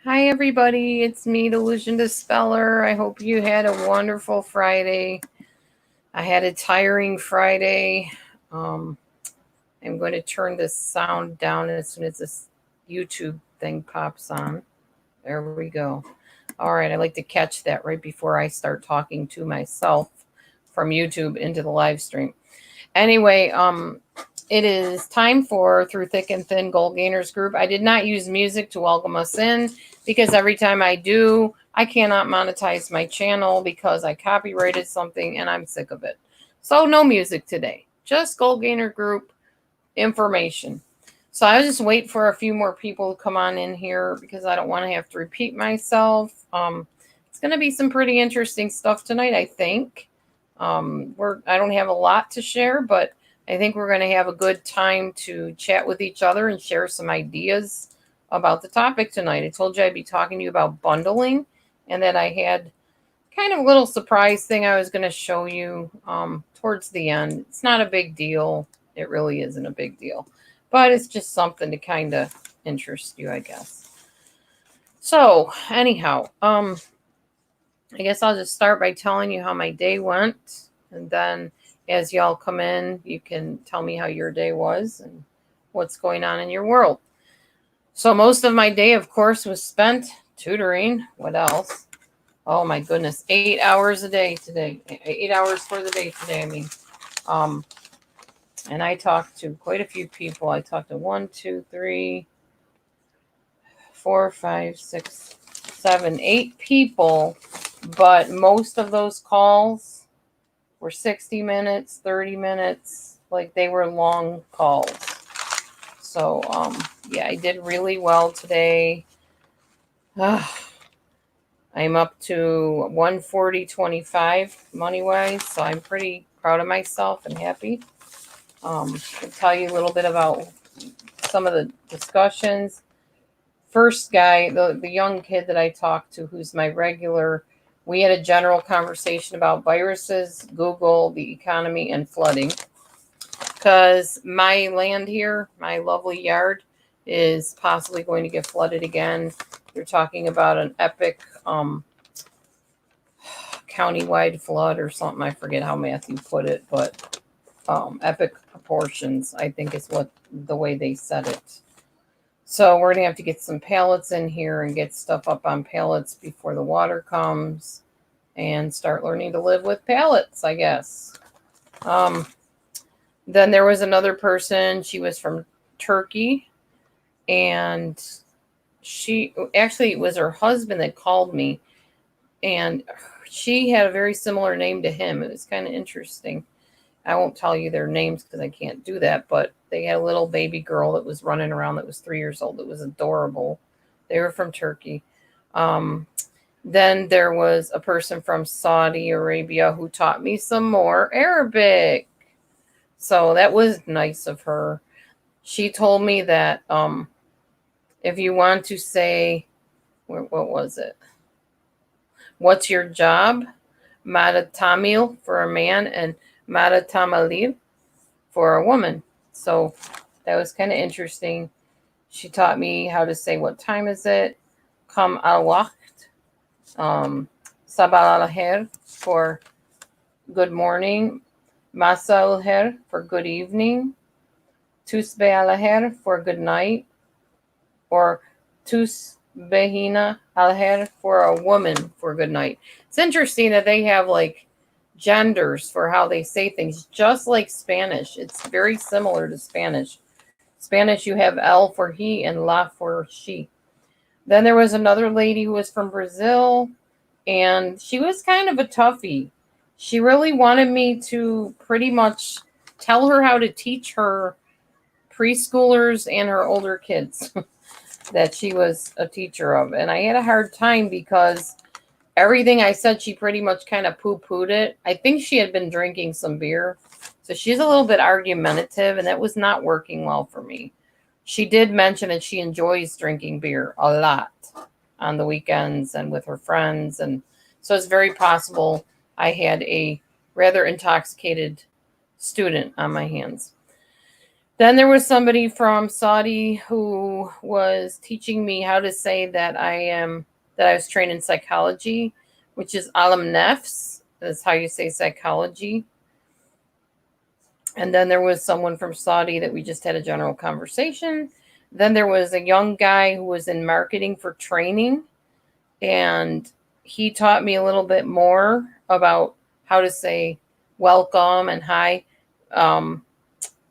Hi, everybody. It's me, Delusion Dispeller. I hope you had a wonderful Friday. I had a tiring Friday. Um, I'm going to turn this sound down as soon as this YouTube thing pops on. There we go. All right, I like to catch that right before I start talking to myself from YouTube into the live stream. Anyway, it is time for Through Thick and Thin Goal Gainers Group. I did not use music to welcome us in because every time I do, I cannot monetize my channel because I copyrighted something and I'm sick of it. So no music today, just Goal Gainer Group information. So I was just wait for a few more people to come on in here because I don't want to have to repeat myself. It's going to be some pretty interesting stuff tonight, I think. I don't have a lot to share, but I think we're going to have a good time to chat with each other and share some ideas about the topic tonight. I told you I'd be talking to you about bundling and that I had kind of a little surprise thing I was going to show you towards the end. It's not a big deal. It really isn't a big deal, but it's just something to kind of interest you, I guess. So anyhow, I guess I'll just start by telling you how my day went. And then as y'all come in, you can tell me how your day was and what's going on in your world. So most of my day, of course, was spent tutoring. What else? Oh my goodness, 8 hours a day today. 8 hours for the day today, I mean. And I talked to quite a few people. I talked to 1, 2, 3, 4, 5, 6, 7, 8 people. But most of those calls were 60 minutes, 30 minutes, like they were long calls. So, yeah, I did really well today. I'm up to 140.25 money-wise, so I'm pretty proud of myself and happy. I'll tell you a little bit about some of the discussions. First guy, the young kid that I talked to, who's my regular, we had a general conversation about viruses, Google, the economy, and flooding. Because my land here, my lovely yard, is possibly going to get flooded again. They're talking about an epic countywide flood or something. I forget how Matthew put it, but epic proportions, I think is what the way they said it. So we're going to have to get some pallets in here and get stuff up on pallets before the water comes and start learning to live with pallets, I guess. Then there was another person. She was from Turkey, and it was her husband that called me, and she had a very similar name to him. It was kind of interesting. I won't tell you their names because I can't do that, but they had a little baby girl that was running around that was 3 years old. It was adorable. They were from Turkey. Then there was a person from Saudi Arabia who taught me some more Arabic. So that was nice of her. She told me that if you want to say, what was it? What's your job? Mada Tamil for a man and Mada Tamalil for a woman. So that was kind of interesting. She taught me how to say what time is it. Kam al waqt. Sabah al khair for good morning. Masa al khair for good evening. Tusbeh al khair for good night. Or Tusbehina al khair for a woman for good night. It's interesting that they have like genders for how they say things, just like Spanish. It's very similar to Spanish. Spanish, you have el for he and la for she. Then there was another lady who was from Brazil, and she was kind of a toughie. She really wanted me to pretty much tell her how to teach her preschoolers and her older kids that she was a teacher of. And I had a hard time because everything I said, she pretty much kind of poo-pooed it. I think she had been drinking some beer. So she's a little bit argumentative, and that was not working well for me. She did mention that she enjoys drinking beer a lot on the weekends and with her friends. And so it's very possible I had a rather intoxicated student on my hands. Then there was somebody from Saudi who was teaching me how to say that I was trained in psychology, which is alam nafs. That's how you say psychology. And then there was someone from Saudi that we just had a general conversation. Then there was a young guy who was in marketing for training, and he taught me a little bit more about how to say welcome and hi.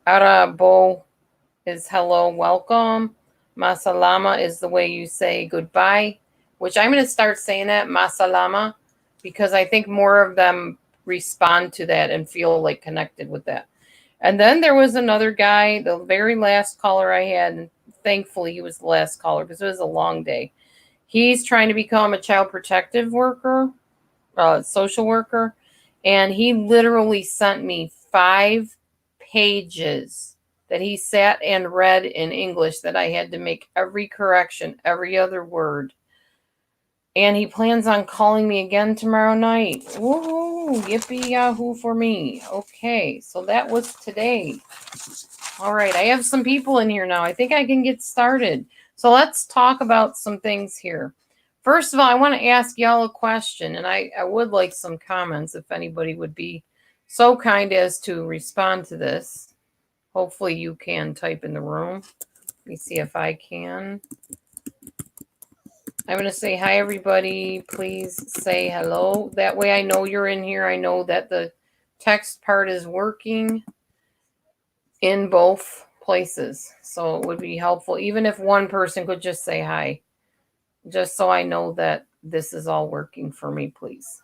Arabo is hello, welcome. Masalama is the way you say goodbye, which I'm going to start saying that, masalama, because I think more of them respond to that and feel like connected with that. And then there was another guy, the very last caller I had, and thankfully he was the last caller because it was a long day. He's trying to become a child protective worker, social worker, and he literally sent me 5 pages that he sat and read in English that I had to make every correction, every other word. And he plans on calling me again tomorrow night. Woohoo! Yippee yahoo for me. Okay, so that was today. All right, I have some people in here now. I think I can get started. So let's talk about some things here. First of all, I want to ask y'all a question, and I would like some comments if anybody would be so kind as to respond to this. Hopefully you can type in the room. Let me see if I can. I'm going to say hi, everybody. Please say hello. That way I know you're in here. I know that the text part is working in both places. So it would be helpful, even if one person could just say hi, just so I know that this is all working for me, please.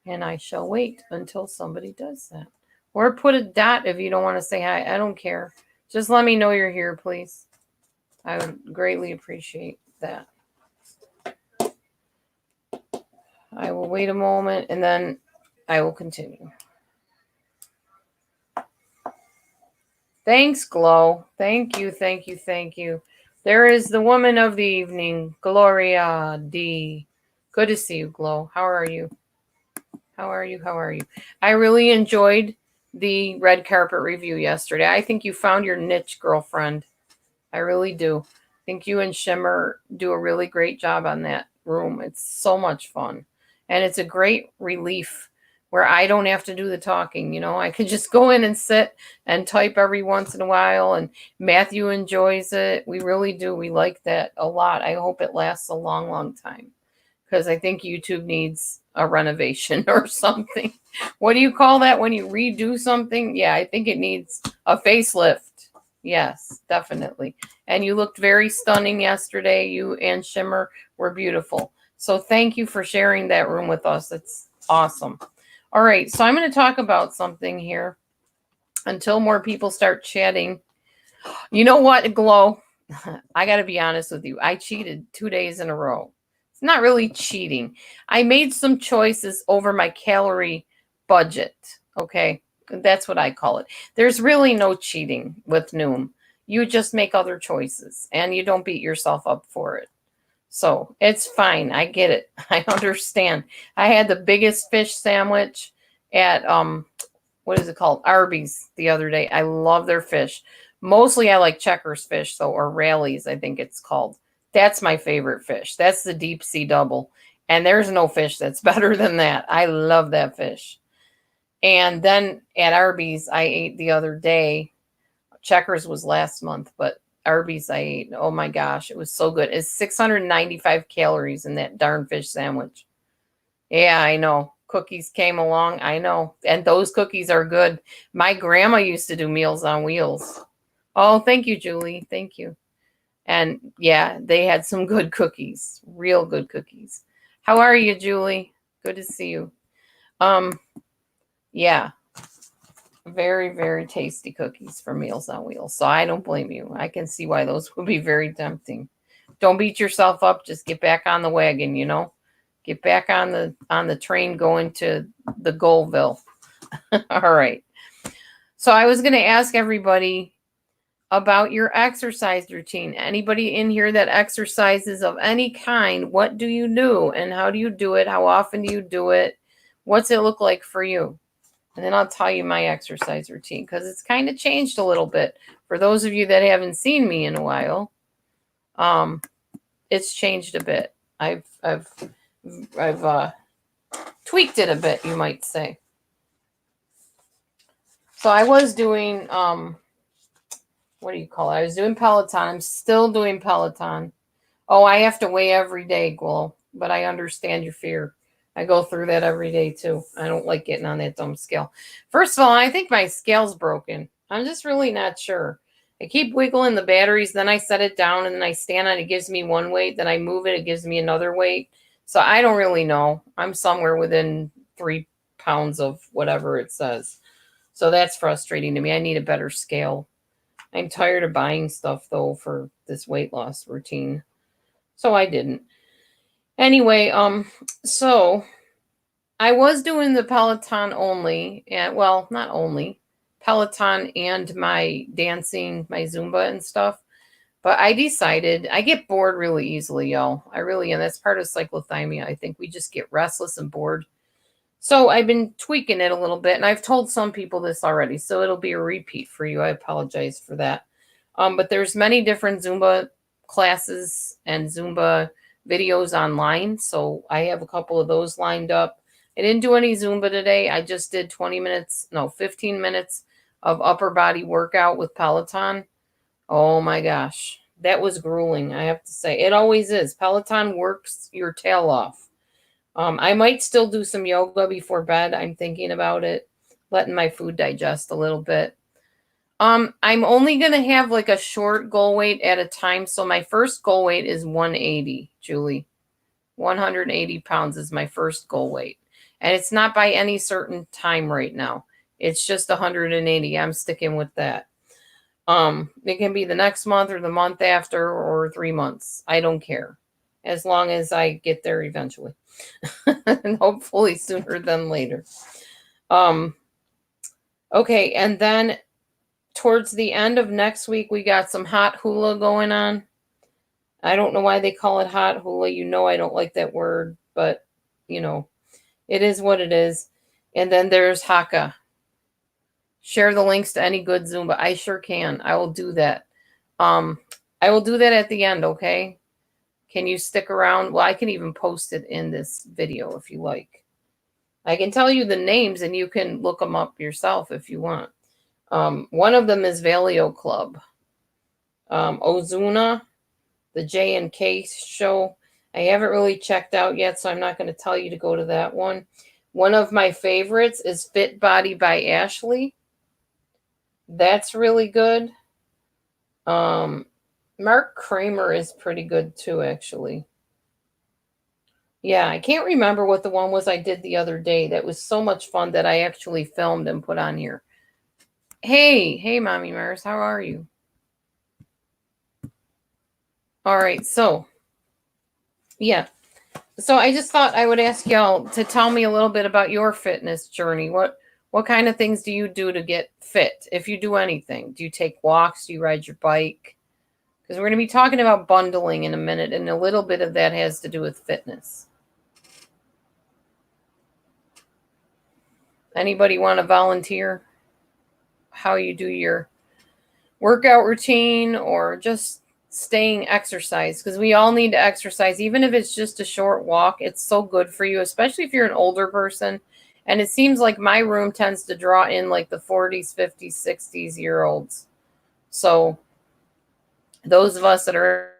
And I shall wait until somebody does that. Or put a dot if you don't want to say hi. I don't care. Just let me know you're here, please. I would greatly appreciate that. I will wait a moment and then I will continue. Thanks, Glow. Thank you, thank you, thank you. There is the woman of the evening, Gloria D. Good to see you, Glow. How are you? How are you? How are you? I really enjoyed the red carpet review yesterday. I think you found your niche, girlfriend. I really do. I think you and Shimmer do a really great job on that room. It's so much fun. And it's a great relief where I don't have to do the talking. You know, I can just go in and sit and type every once in a while. And Matthew enjoys it. We really do. We like that a lot. I hope it lasts a long, long time because I think YouTube needs a renovation or something. What do you call that when you redo something? Yeah, I think it needs a facelift. Yes, definitely. And you looked very stunning yesterday. You and Shimmer were beautiful. So thank you for sharing that room with us. It's awesome. All right, so I'm going to talk about something here until more people start chatting. You know what, Glow? I got to be honest with you. I cheated 2 days in a row. It's not really cheating. I made some choices over my calorie budget. Okay. That's what I call it. There's really no cheating with Noom. You just make other choices and you don't beat yourself up for it. So it's fine. I get it. I understand. I had the biggest fish sandwich at what is it called? Arby's the other day. I love their fish. Mostly I like Checkers fish, though, or Rallies, I think it's called. That's my favorite fish. That's the deep sea double. And there's no fish that's better than that. I love that fish. And then at Arby's, I ate the other day. Checkers was last month, but Arby's I ate. Oh my gosh, it was so good. It's 695 calories in that darn fish sandwich. Yeah, I know. Cookies came along. I know. And those cookies are good. My grandma used to do Meals on Wheels. Oh, thank you, Julie. Thank you. And yeah, they had some good cookies. Real good cookies. How are you, Julie? Good to see you. Yeah. Very, very tasty cookies for Meals on Wheels. So I don't blame you. I can see why those would be very tempting. Don't beat yourself up. Just get back on the wagon, you know. Get back on the train going to the Goalville. All right. So I was going to ask everybody about your exercise routine. Anybody in here that exercises of any kind, what do you do and how do you do it? How often do you do it? What's it look like for you? And then I'll tell you my exercise routine because it's kind of changed a little bit. For those of you that haven't seen me in a while, it's changed a bit. I've tweaked it a bit, you might say. So I was doing what do you call it? I was doing Peloton. I'm still doing Peloton. Oh, I have to weigh every day, Glow, but I understand your fear. I go through that every day too. I don't like getting on that dumb scale. First of all, I think my scale's broken. I'm just really not sure. I keep wiggling the batteries, then I set it down, and then I stand on it. It gives me one weight. Then I move it. It gives me another weight. So I don't really know. I'm somewhere within 3 pounds of whatever it says. So that's frustrating to me. I need a better scale. I'm tired of buying stuff, though, for this weight loss routine. So I didn't. Anyway, so I was doing the Peloton only, and well, not only Peloton and my dancing, my Zumba and stuff. But I decided I get bored really easily, y'all. I really am. That's part of cyclothymia. I think we just get restless and bored. So I've been tweaking it a little bit, and I've told some people this already, so it'll be a repeat for you. I apologize for that. But there's many different Zumba classes and Zumba videos online, so I have a couple of those lined up. I didn't do any Zumba today. I just did 15 minutes of upper body workout with Peloton. Oh my gosh, that was grueling, I have to say. It always is. Peloton works your tail off. I might still do some yoga before bed. I'm thinking about it, letting my food digest a little bit. I'm only going to have like a short goal weight at a time. So my first goal weight is 180, Julie. 180 pounds is my first goal weight. And it's not by any certain time right now. It's just 180. I'm sticking with that. It can be the next month or the month after or 3 months. I don't care. As long as I get there eventually. And hopefully sooner than later. Okay, and then towards the end of next week, we got some hot hula going on. I don't know why they call it hot hula. You know I don't like that word, but, you know, it is what it is. And then there's haka. Share the links to any good Zumba. I sure can. I will do that. I will do that at the end, okay? Can you stick around? Well, I can even post it in this video if you like. I can tell you the names and you can look them up yourself if you want. One of them is Valeo Club. Ozuna, the J&K show. I haven't really checked out yet, so I'm not going to tell you to go to that one. One of my favorites is Fit Body by Ashley. That's really good. Mark Kramer is pretty good too, actually. Yeah, I can't remember what the one was I did the other day. That was so much fun that I actually filmed and put on here. Hey, Mommy Mars, how are you? All right, so, yeah. So I just thought I would ask y'all to tell me a little bit about your fitness journey. What kind of things do you do to get fit? If you do anything, do you take walks? Do you ride your bike? Because we're going to be talking about bundling in a minute, and a little bit of that has to do with fitness. Anybody want to volunteer how you do your workout routine or just staying exercise? Because we all need to exercise, even if it's just a short walk. It's so good for you, especially if you're an older person. And it seems like my room tends to draw in like the 40s, 50s, 60s year olds. So those of us that are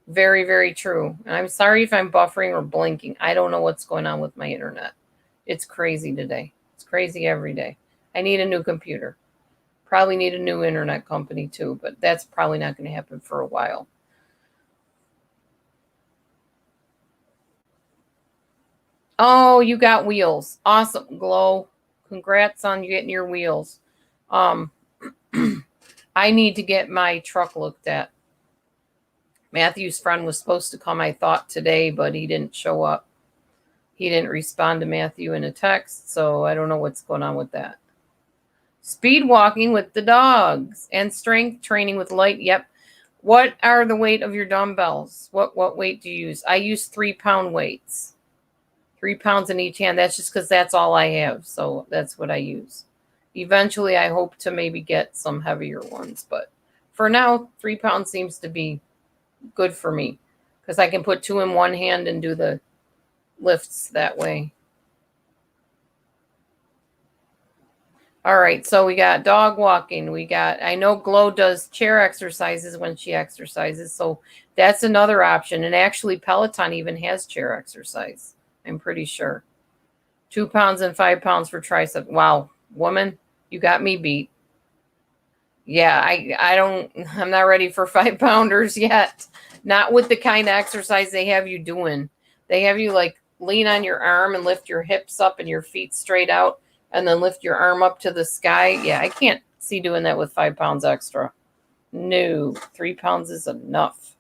very, very true. And I'm sorry if I'm buffering or blinking. I don't know what's going on with my internet. It's crazy today. It's crazy every day. I need a new computer. Probably need a new internet company too, but that's probably not going to happen for a while. Oh, you got wheels. Awesome, Glow. Congrats on getting your wheels. I need to get my truck looked at. Matthew's friend was supposed to come, I thought, today, but he didn't show up. He didn't respond to Matthew in a text, so I don't know what's going on with that. Speed walking with the dogs and strength training with light. Yep. What are the weight of your dumbbells? What weight do you use? I use 3-pound weights. 3 pounds in each hand. That's just because that's all I have. So that's what I use. Eventually, I hope to maybe get some heavier ones. But for now, 3 pounds seems to be good for me because I can put 2 in one hand and do the lifts that way. All right, so we got dog walking. I know Glow does chair exercises when she exercises, so that's another option. And actually, Peloton even has chair exercise, I'm pretty sure. 2 pounds and 5 pounds for tricep. Wow, woman, you got me beat. Yeah, I'm not ready for 5-pounders yet. Not with the kind of exercise they have you doing. They have you like lean on your arm and lift your hips up and your feet straight out and then lift your arm up to the sky. Yeah, I can't see doing that with 5 pounds extra. No, 3 pounds is enough.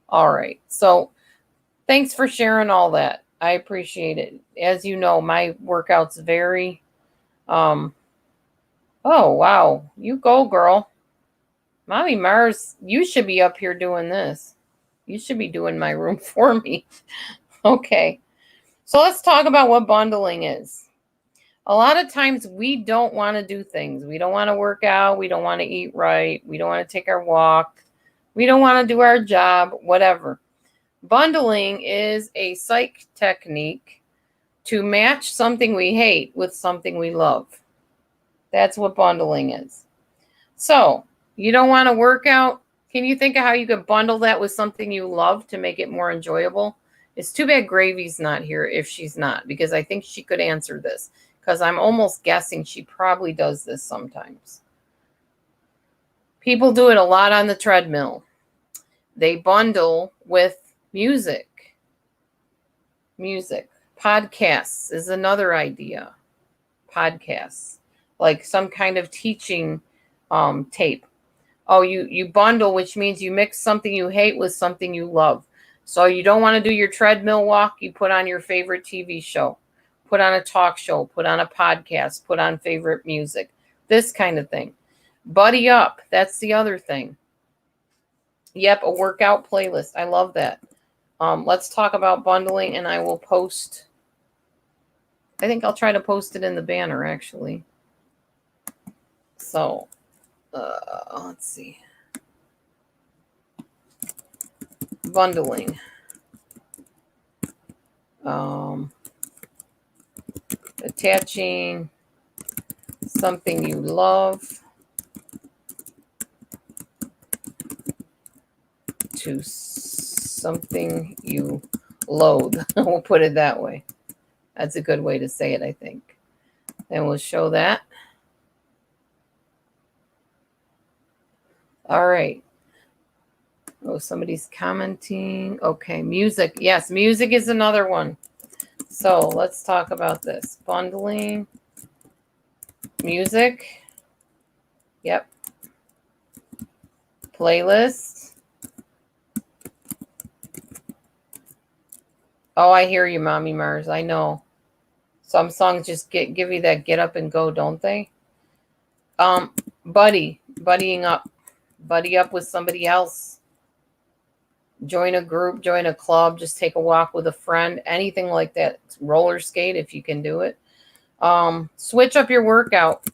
All right. So thanks for sharing all that. I appreciate it. As you know, my workouts vary. Oh, wow. You go, girl. Mommy Mars, you should be up here doing this. You should be doing my room for me. Okay. So let's talk about what bundling is. A lot of times we don't want to do things. We don't want to work out. We don't want to eat right. We don't want to take our walk. We don't want to do our job, whatever. Bundling is a psych technique to match something we hate with something we love. That's what bundling is. So, you don't want to work out? Can you think of how you could bundle that with something you love to make it more enjoyable? It's too bad Gravy's not here if she's not, because I think she could answer this, because I'm almost guessing she probably does this sometimes. People do it a lot on the treadmill. They bundle with music. Music. Podcasts is another idea. Podcasts. Like some kind of teaching tape. Oh, you bundle, which means you mix something you hate with something you love. So you don't want to do your treadmill walk, you put on your favorite TV show, put on a talk show, put on a podcast, put on favorite music, this kind of thing. Buddy up, that's the other thing. Yep, a workout playlist. I love that. Let's talk about bundling, and I will post. I think I'll try to post it in the banner, actually. So, let's see. Bundling. Attaching something you love to something you loathe. We'll put it that way. That's a good way to say it, I think. Then we'll show that. All right. Oh, somebody's commenting. Okay, music. Yes, music is another one. So let's talk about this. Bundling. Music. Yep. Playlist. Oh, I hear you, Mommy Mars. I know. Some songs just give you that get up and go, don't they? Buddying up. Buddy up with somebody else. Join a group, join a club, just take a walk with a friend, anything like that. Roller skate if you can do it. Switch up your workout.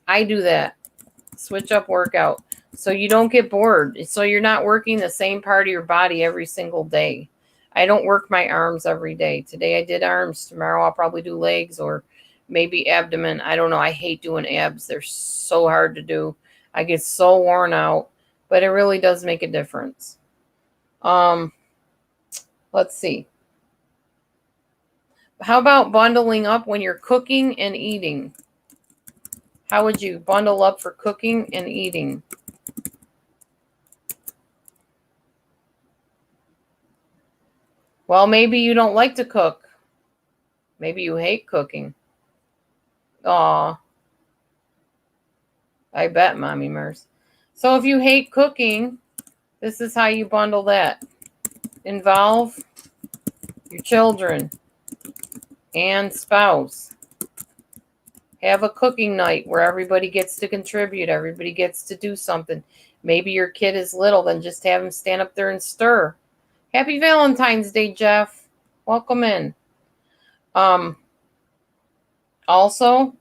I do that. Switch up workout so you don't get bored. So you're not working the same part of your body every single day. I don't work my arms every day. Today I did arms. Tomorrow I'll probably do legs or maybe abdomen. I don't know. I hate doing abs. They're so hard to do. I get so worn out, but it really does make a difference. Let's see. How about bundling up when you're cooking and eating? How would you bundle up for cooking and eating? Well, maybe you don't like to cook. Maybe you hate cooking. Aw. I bet, Mommy Mers. So if you hate cooking, this is how you bundle that. Involve your children and spouse. Have a cooking night where everybody gets to contribute. Everybody gets to do something. Maybe your kid is little, then just have him stand up there and stir. Happy Valentine's Day, Jeff. Welcome in. Also,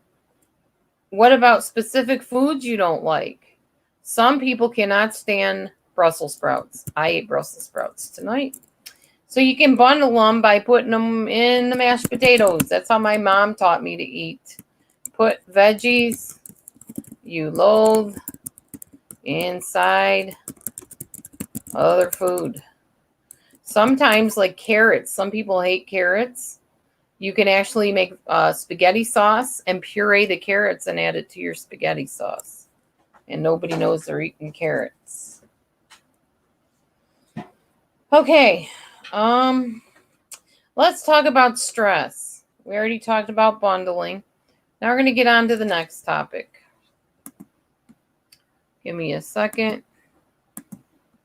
what about specific foods you don't like? Some people cannot stand Brussels sprouts. I ate Brussels sprouts tonight. So you can bundle them by putting them in the mashed potatoes. That's how my mom taught me to eat. Put veggies you loathe inside other food. Sometimes, like carrots, some people hate carrots. You can actually make spaghetti sauce and puree the carrots and add it to your spaghetti sauce. And nobody knows they're eating carrots. Okay. Let's talk about stress. We already talked about bundling. Now we're going to get on to the next topic. Give me a second.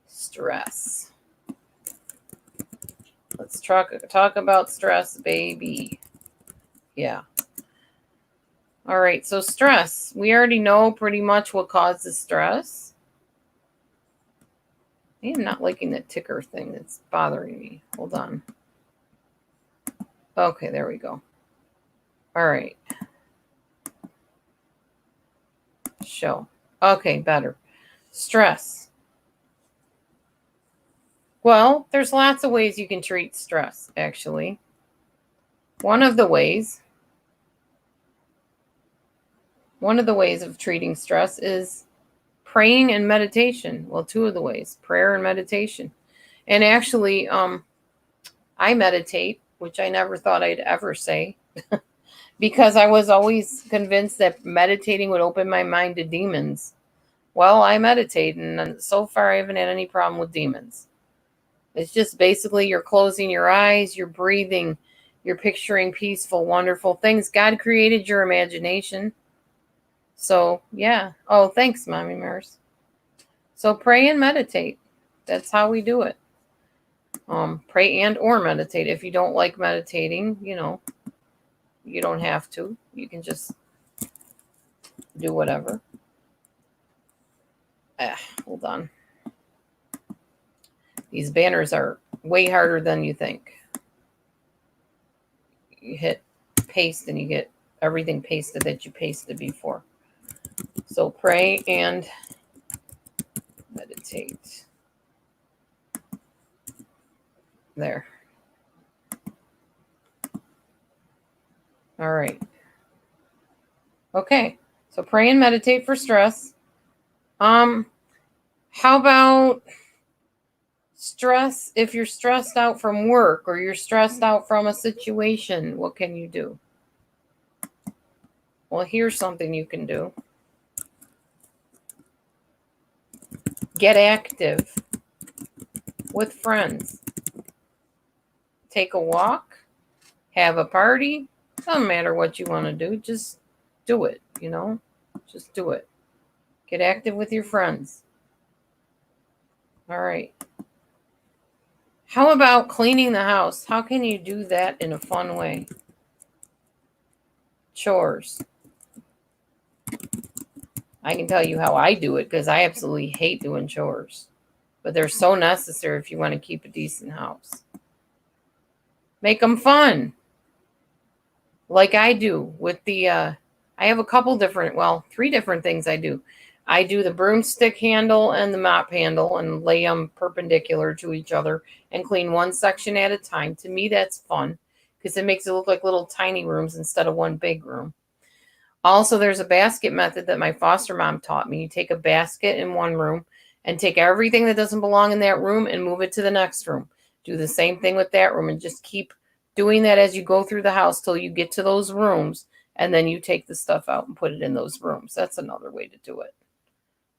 Stress. Let's talk about stress, baby. Yeah. All right, so stress. We already know pretty much what causes stress. I am not liking that ticker thing. That's bothering me. Hold on. Okay, there we go. All right. Show. Okay, better. Stress. Well, there's lots of ways you can treat stress, actually. One of the ways of treating stress is praying and meditation. Well, two of the ways, prayer and meditation. And actually, I meditate, which I never thought I'd ever say, because I was always convinced that meditating would open my mind to demons. Well, I meditate, and so far I haven't had any problem with demons. It's just basically you're closing your eyes, you're breathing, you're picturing peaceful, wonderful things. God created your imagination. So, yeah. Oh, thanks, Mommy Mars. So pray and meditate. That's how we do it. Pray and or meditate. If you don't like meditating, you don't have to. You can just do whatever. Hold on. These banners are way harder than you think. You hit paste and you get everything pasted that you pasted before. So pray and meditate. There. All right. Okay. So pray and meditate for stress. How about stress? If you're stressed out from work or you're stressed out from a situation, what can you do? Well, here's something you can do. Get active with friends. Take a walk, have a party. Doesn't matter what you want to do. Just do it, Just do it. Get active with your friends. All right. How about cleaning the house? How can you do that in a fun way? Chores. I can tell you how I do it because I absolutely hate doing chores. But they're so necessary if you want to keep a decent house. Make them fun. Like I do with the, I have a couple different, 3 different things I do. I do the broomstick handle and the mop handle and lay them perpendicular to each other and clean one section at a time. To me, that's fun because it makes it look like little tiny rooms instead of one big room. Also, there's a basket method that my foster mom taught me. You take a basket in one room and take everything that doesn't belong in that room and move it to the next room. Do the same thing with that room and just keep doing that as you go through the house till you get to those rooms, and then you take the stuff out and put it in those rooms. That's another way to do it.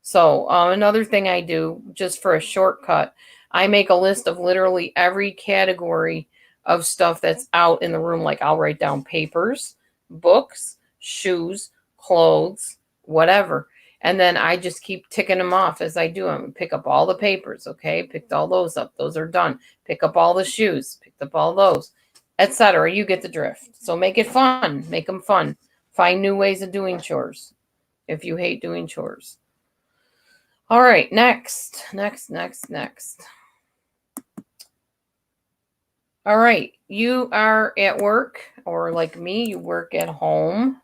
So another thing I do, just for a shortcut, I make a list of literally every category of stuff that's out in the room. Like I'll write down papers, books, shoes, clothes, whatever. And then I just keep ticking them off as I do them. Pick up all the papers, okay? Picked all those up. Those are done. Pick up all the shoes. Picked up all those, etc. You get the drift. So make it fun. Make them fun. Find new ways of doing chores if you hate doing chores. All right, next. All right, you are at work, or like me, you work at home.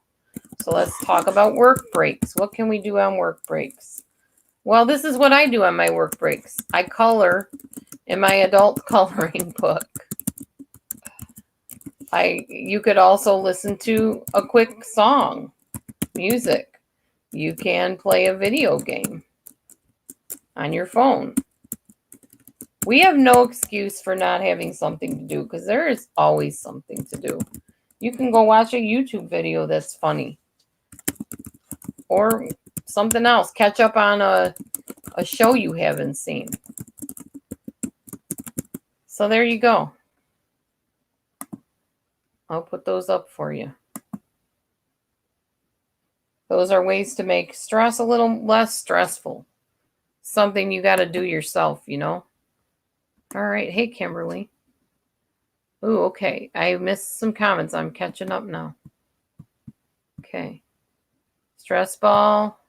So let's talk about work breaks. What can we do on work breaks? Well, this is what I do on my work breaks. I color in my adult coloring book. You could also listen to a quick song, music. You can play a video game on your phone. We have no excuse for not having something to do because there is always something to do. You can go watch a YouTube video that's funny or something else. Catch up on a show you haven't seen. So there you go. I'll put those up for you. Those are ways to make stress a little less stressful. Something you got to do yourself, you know? All right. Hey, Kimberly. Ooh, okay. I missed some comments. I'm catching up now. Okay. Stress ball.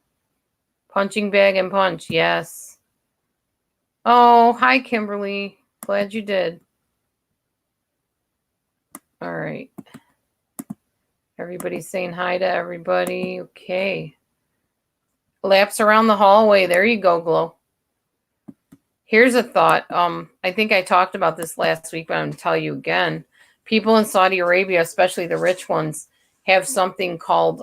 Punching bag and punch. Yes. Oh, hi, Kimberly. Glad you did. All right. Everybody's saying hi to everybody. Okay. Laps around the hallway. There you go, Glow. Here's a thought. I think I talked about this last week, but I'm going to tell you again. People in Saudi Arabia, especially the rich ones, have something called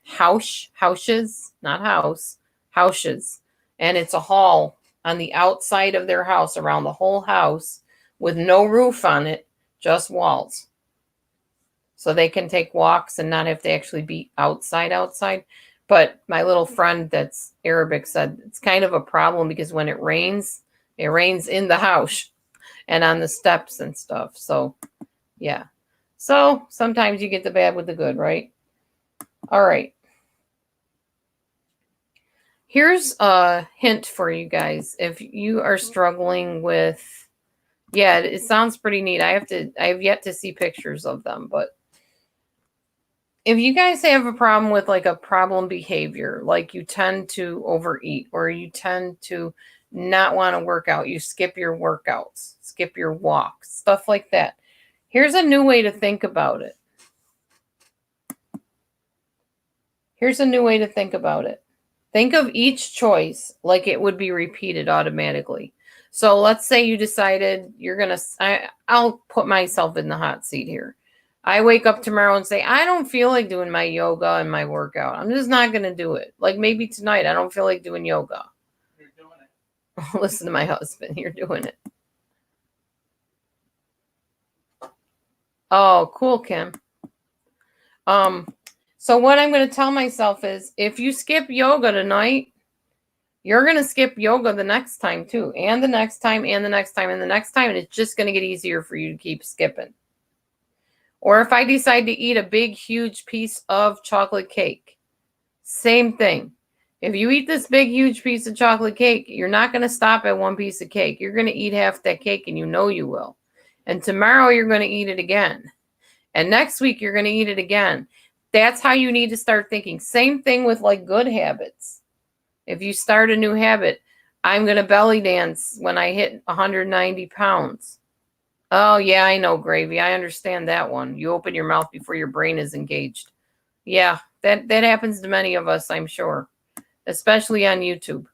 houses, not house, houses. And it's a hall on the outside of their house, around the whole house, with no roof on it, just walls. So they can take walks and not have to actually be outside. But my little friend that's Arabic said it's kind of a problem because when it rains in the house and on the steps and stuff. So, yeah. So sometimes you get the bad with the good, right? All right. Here's a hint for you guys. If you are struggling with, yeah, it sounds pretty neat. I have yet to see pictures of them, but if you guys have a problem with like a problem behavior, like you tend to overeat or you tend to not want to work out, you skip your workouts, skip your walks, stuff like that. Here's a new way to think about it. Think of each choice like it would be repeated automatically. So let's say you decided you're going to, I'll put myself in the hot seat here. I wake up tomorrow and say, I don't feel like doing my yoga and my workout. I'm just not going to do it. Like maybe tonight, I don't feel like doing yoga. You're doing it. Listen to my husband. You're doing it. Oh, cool, Kim. So what I'm going to tell myself is if you skip yoga tonight, you're going to skip yoga the next time too, and the next time, and the next time, and the next time. And it's just going to get easier for you to keep skipping. Or if I decide to eat a big, huge piece of chocolate cake, same thing. If you eat this big, huge piece of chocolate cake, you're not going to stop at one piece of cake. You're going to eat half that cake, and you know you will. And tomorrow you're going to eat it again. And next week you're going to eat it again. That's how you need to start thinking. Same thing with like good habits. If you start a new habit, I'm going to belly dance when I hit 190 pounds. Oh, yeah, I know, Gravy. I understand that one. You open your mouth before your brain is engaged. Yeah, that happens to many of us, I'm sure, especially on YouTube.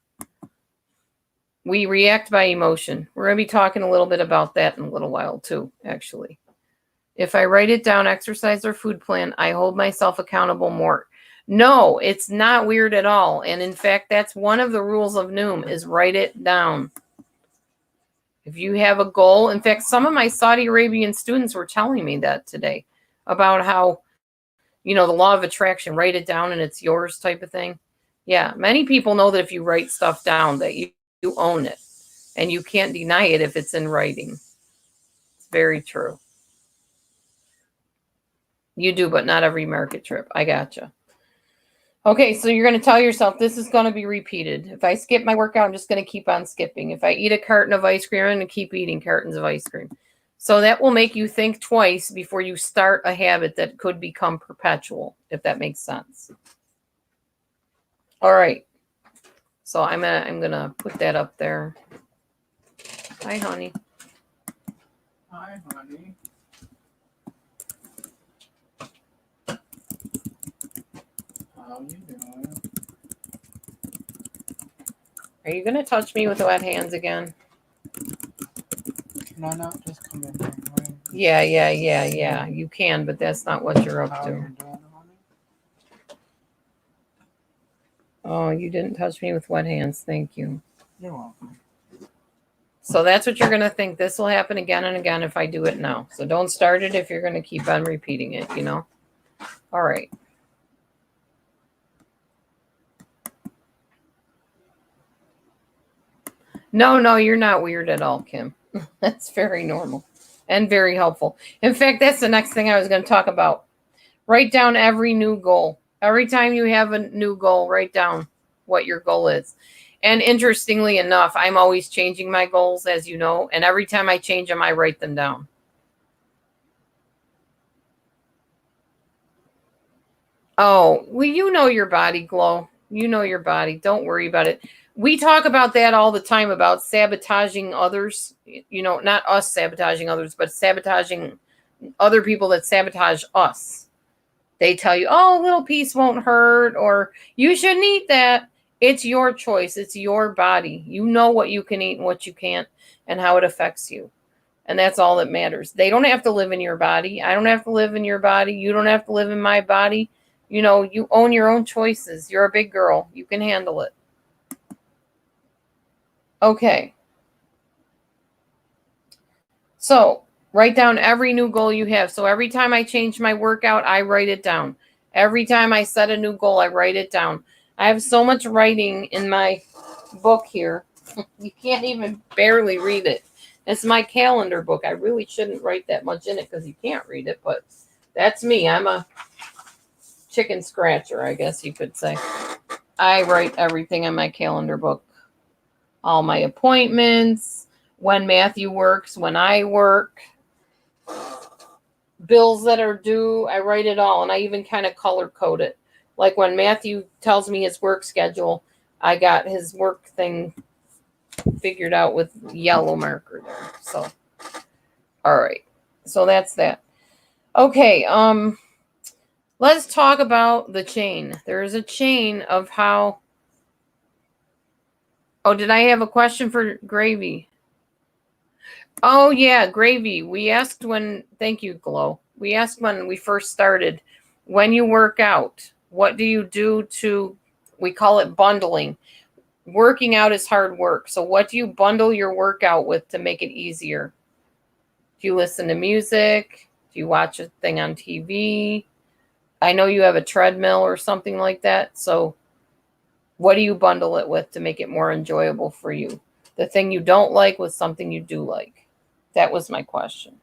We react by emotion. We're going to be talking a little bit about that in a little while, too, actually. If I write it down, exercise or food plan, I hold myself accountable more. No, it's not weird at all. And in fact, that's one of the rules of Noom is write it down. If you have a goal, in fact, some of my Saudi Arabian students were telling me that today about how, the law of attraction, write it down and it's yours type of thing. Yeah, many people know that if you write stuff down that you own it and you can't deny it if it's in writing. It's very true. You do, but not every market trip. I gotcha. Okay, so you're going to tell yourself this is going to be repeated. If I skip my workout, I'm just going to keep on skipping. If I eat a carton of ice cream, I'm going to keep eating cartons of ice cream. So that will make you think twice before you start a habit that could become perpetual, if that makes sense. All right. So I'm gonna put that up there. Hi, honey. Hi, honey. How you doing? Are you gonna touch me with wet hands again? Can I not just come in here, right? Yeah. You can, but that's not what you're up How to. you doing, honey? Oh, you didn't touch me with wet hands. Thank you. You're welcome. So that's what you're going to think. This will happen again and again if I do it now. So don't start it if you're going to keep on repeating it, you know? All right. No, you're not weird at all, Kim. That's very normal and very helpful. In fact, that's the next thing I was going to talk about. Write down every new goal. Every time you have a new goal, write down what your goal is. And interestingly enough, I'm always changing my goals, as you know. And every time I change them, I write them down. Oh, well, you know your body, Glow. You know your body. Don't worry about it. We talk about that all the time about sabotaging others. You know, not us sabotaging others, but sabotaging other people that sabotage us. They tell you, oh, a little piece won't hurt, or you shouldn't eat that. It's your choice. It's your body. You know what you can eat and what you can't and how it affects you. And that's all that matters. They don't have to live in your body. I don't have to live in your body. You don't have to live in my body. You know, you own your own choices. You're a big girl. You can handle it. Okay. So write down every new goal you have. So every time I change my workout, I write it down. Every time I set a new goal, I write it down. I have so much writing in my book here. You can't even barely read it. It's my calendar book. I really shouldn't write that much in it because you can't read it, but that's me. I'm a chicken scratcher, I guess you could say. I write everything in my calendar book. All my appointments, when Matthew works, when I work, bills that are due, I write it all. And I even kind of color code it. Like when Matthew tells me his work schedule, I got his work thing figured out with yellow marker there. So, all right. So that's that. Okay. Let's talk about the chain. There is a chain of how. Oh, did I have a question for Gravy? Oh, yeah, Gravy. We asked when, thank you, Glow. We asked when we first started, when you work out, what do you do to, we call it bundling. Working out is hard work. So what do you bundle your workout with to make it easier? Do you listen to music? Do you watch a thing on TV? I know you have a treadmill or something like that. So what do you bundle it with to make it more enjoyable for you? The thing you don't like with something you do like. That was my question.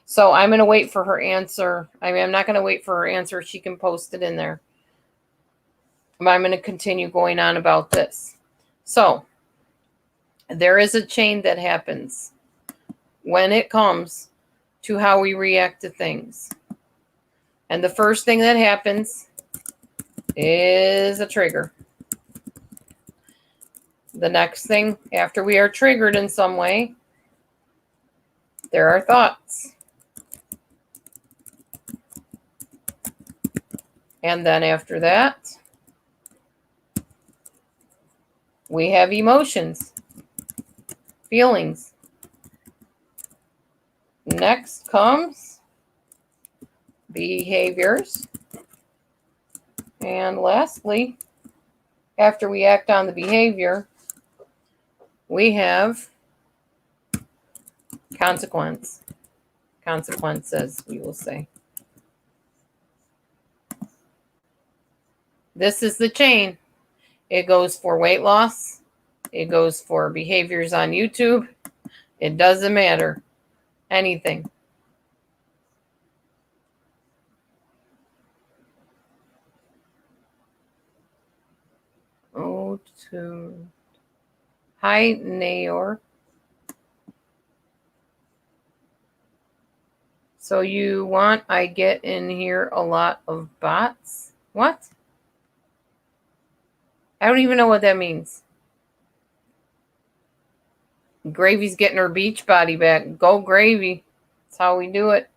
So I'm going to wait for her answer. I mean, I'm not going to wait for her answer. She can post it in there. But I'm going to continue going on about this. So there is a chain that happens when it comes to how we react to things. And the first thing that happens is a trigger. The next thing, after we are triggered in some way, there are thoughts. And then after that, we have emotions, feelings. Next comes behaviors. And lastly, after we act on the behavior, we have consequences, we will say. This is the chain. It goes for weight loss. It goes for behaviors on YouTube. It doesn't matter. Anything. Oh, to hi, Nayor. So you want I get in here a lot of bots? What? I don't even know what that means. Gravy's getting her beach body back. Go Gravy. That's how we do it.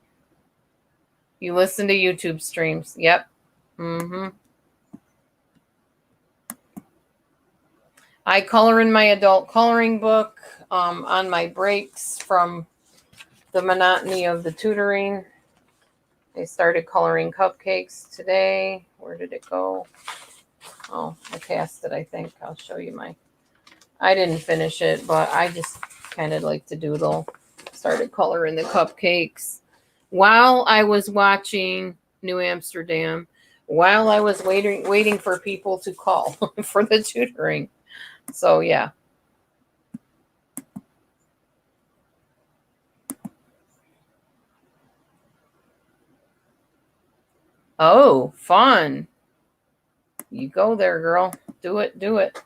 You listen to YouTube streams. Yep. Mm-hmm. I color in my adult coloring book on my breaks from the monotony of the tutoring. I started coloring cupcakes today. Where did it go? Oh, I passed it, I think. I'll show you I didn't finish it, but I just kind of like to doodle. Started coloring the cupcakes while I was watching New Amsterdam, while I was waiting for people to call for the tutoring. So yeah. Oh, fun. You go there, girl. Do it. Do it.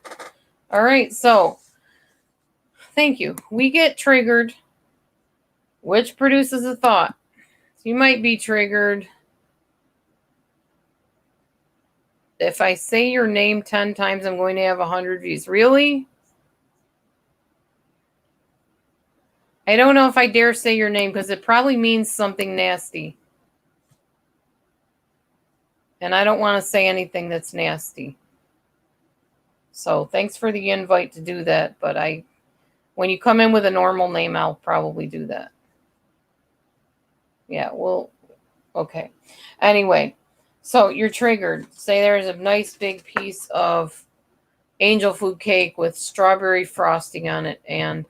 All right. So thank you. We get triggered, which produces a thought. You might be triggered if I say your name 10 times, I'm going to have 100 views. Really? I don't know if I dare say your name because it probably means something nasty. And I don't want to say anything that's nasty. So thanks for the invite to do that. But when you come in with a normal name, I'll probably do that. Yeah, well, okay. Anyway, so you're triggered. Say there's a nice big piece of angel food cake with strawberry frosting on it and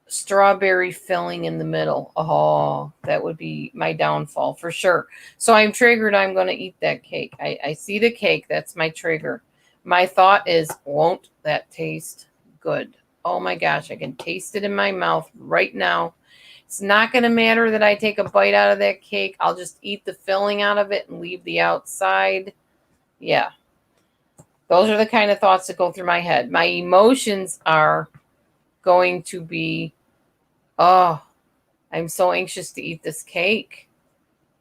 strawberry filling in the middle. Oh, that would be my downfall for sure. So I'm triggered. I'm going to eat that cake. I see the cake. That's my trigger. My thought is, won't that taste good? Oh my gosh, I can taste it in my mouth right now. It's not going to matter that I take a bite out of that cake. I'll just eat the filling out of it and leave the outside. Yeah. Those are the kind of thoughts that go through my head. My emotions are going to be, oh, I'm so anxious to eat this cake.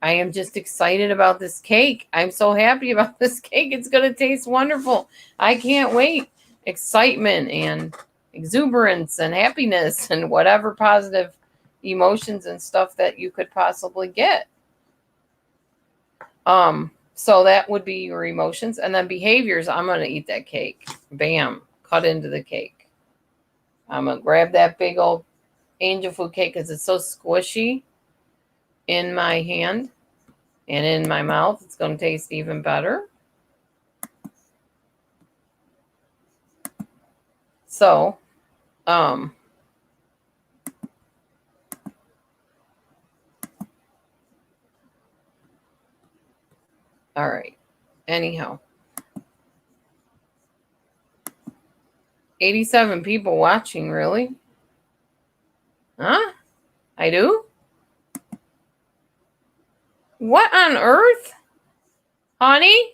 I am just excited about this cake. I'm so happy about this cake. It's going to taste wonderful. I can't wait. Excitement and exuberance and happiness and whatever positive emotions and stuff that you could possibly get. So that would be your emotions. And then behaviors, I'm going to eat that cake. Bam, cut into the cake. I'm going to grab that big old angel food cake because it's so squishy in my hand and in my mouth. It's going to taste even better. So, all right. Anyhow, 87 people watching, really? Huh? I do? What on earth? Honey?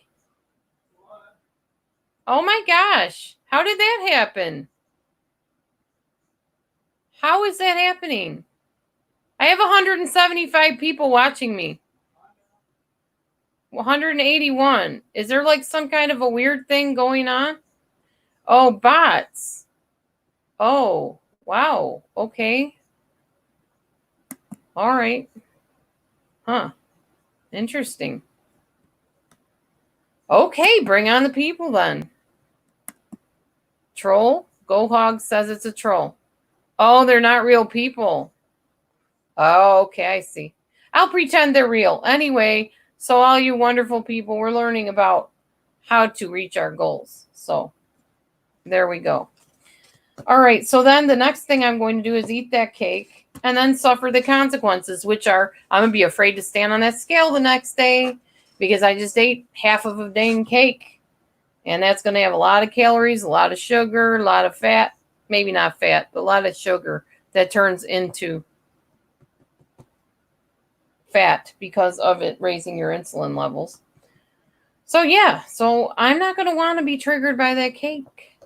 Oh my gosh. How did that happen? How is that happening? I have 175 people watching me. 181. Is there like some kind of a weird thing going on? Oh, bots. Oh, wow. Okay. All right. Huh. Interesting. Okay, bring on the people then. Troll? Go Hog says it's a troll. Oh, they're not real people. Oh, okay, I see. I'll pretend they're real. Anyway, so all you wonderful people, we're learning about how to reach our goals. So there we go. All right, so then the next thing I'm going to do is eat that cake and then suffer the consequences, which are I'm going to be afraid to stand on that scale the next day because I just ate half of a dang cake. And that's going to have a lot of calories, a lot of sugar, a lot of fat. Maybe not fat, but a lot of sugar that turns into fat because of it raising your insulin levels. So yeah, so I'm not going to want to be triggered by that cake.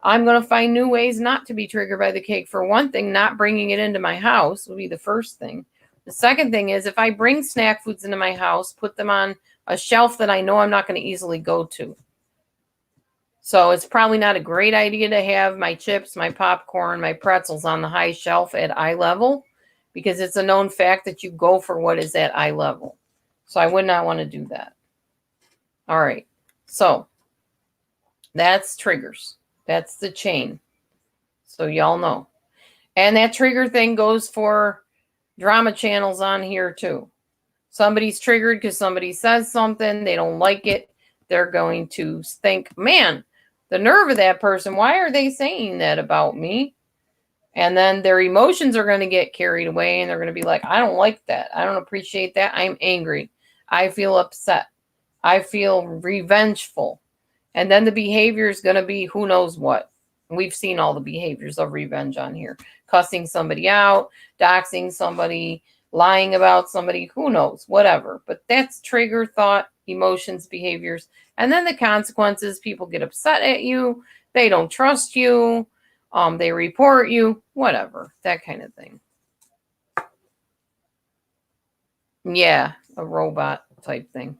I'm going to find new ways not to be triggered by the cake. For one thing, not bringing it into my house will be the first thing. The second thing is if I bring snack foods into my house, put them on a shelf that I know I'm not going to easily go to. So it's probably not a great idea to have my chips, my popcorn, my pretzels on the high shelf at eye level, because it's a known fact that you go for what is at eye level. So I would not want to do that. All right. So that's triggers. That's the chain. So y'all know. And that trigger thing goes for drama channels on here too. Somebody's triggered because somebody says something, they don't like it. They're going to think, man, the nerve of that person, why are they saying that about me? And then their emotions are going to get carried away and they're going to be like, I don't like that. I don't appreciate that. I'm angry. I feel upset. I feel revengeful. And then the behavior is going to be who knows what. We've seen all the behaviors of revenge on here. Cussing somebody out, doxing somebody, lying about somebody, who knows, whatever. But that's trigger, thought, emotions, behaviors. And then the consequences, people get upset at you. They don't trust you. They report you, whatever, that kind of thing. Yeah, a robot type thing.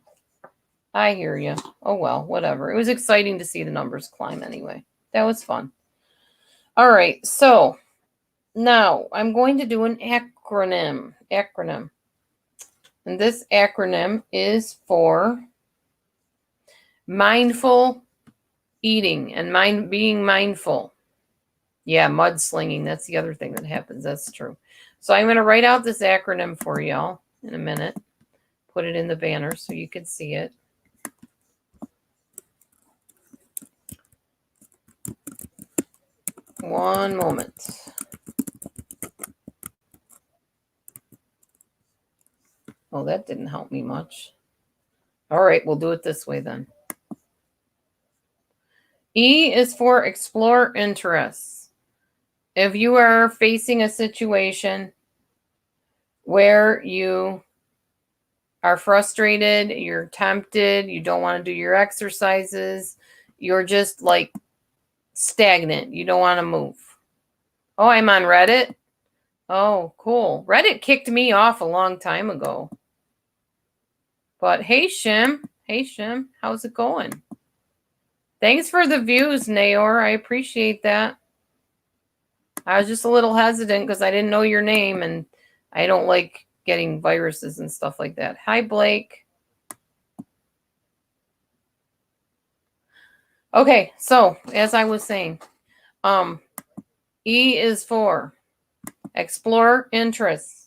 I hear you. Oh, well, whatever. It was exciting to see the numbers climb anyway. That was fun. All right, so now I'm going to do an acronym. And this acronym is for mindful eating and being mindful. Yeah, mudslinging. That's the other thing that happens. That's true. So I'm going to write out this acronym for y'all in a minute. Put it in the banner so you can see it. One moment. Oh, that didn't help me much. All right, we'll do it this way then. E is for explore interests. If you are facing a situation where you are frustrated, you're tempted, you don't want to do your exercises, you're just like stagnant, you don't want to move. Oh, I'm on Reddit. Oh, cool. Reddit kicked me off a long time ago. But hey, Shim. Hey, Shim. How's it going? Thanks for the views, Naor. I appreciate that. I was just a little hesitant because I didn't know your name, and I don't like getting viruses and stuff like that. Hi, Blake. Okay, so as I was saying, E is for explore interests.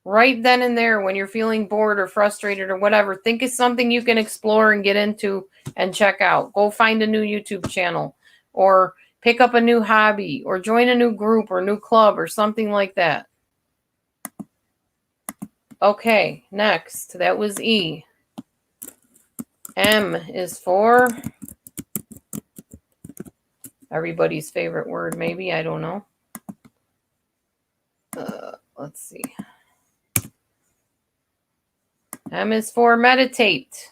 Right then and there, when you're feeling bored or frustrated or whatever, think of something you can explore and get into and check out. Go find a new YouTube channel or pick up a new hobby or join a new group or new club or something like that. Okay, next. That was E. M is for everybody's favorite word, maybe. I don't know. Let's see. M is for meditate.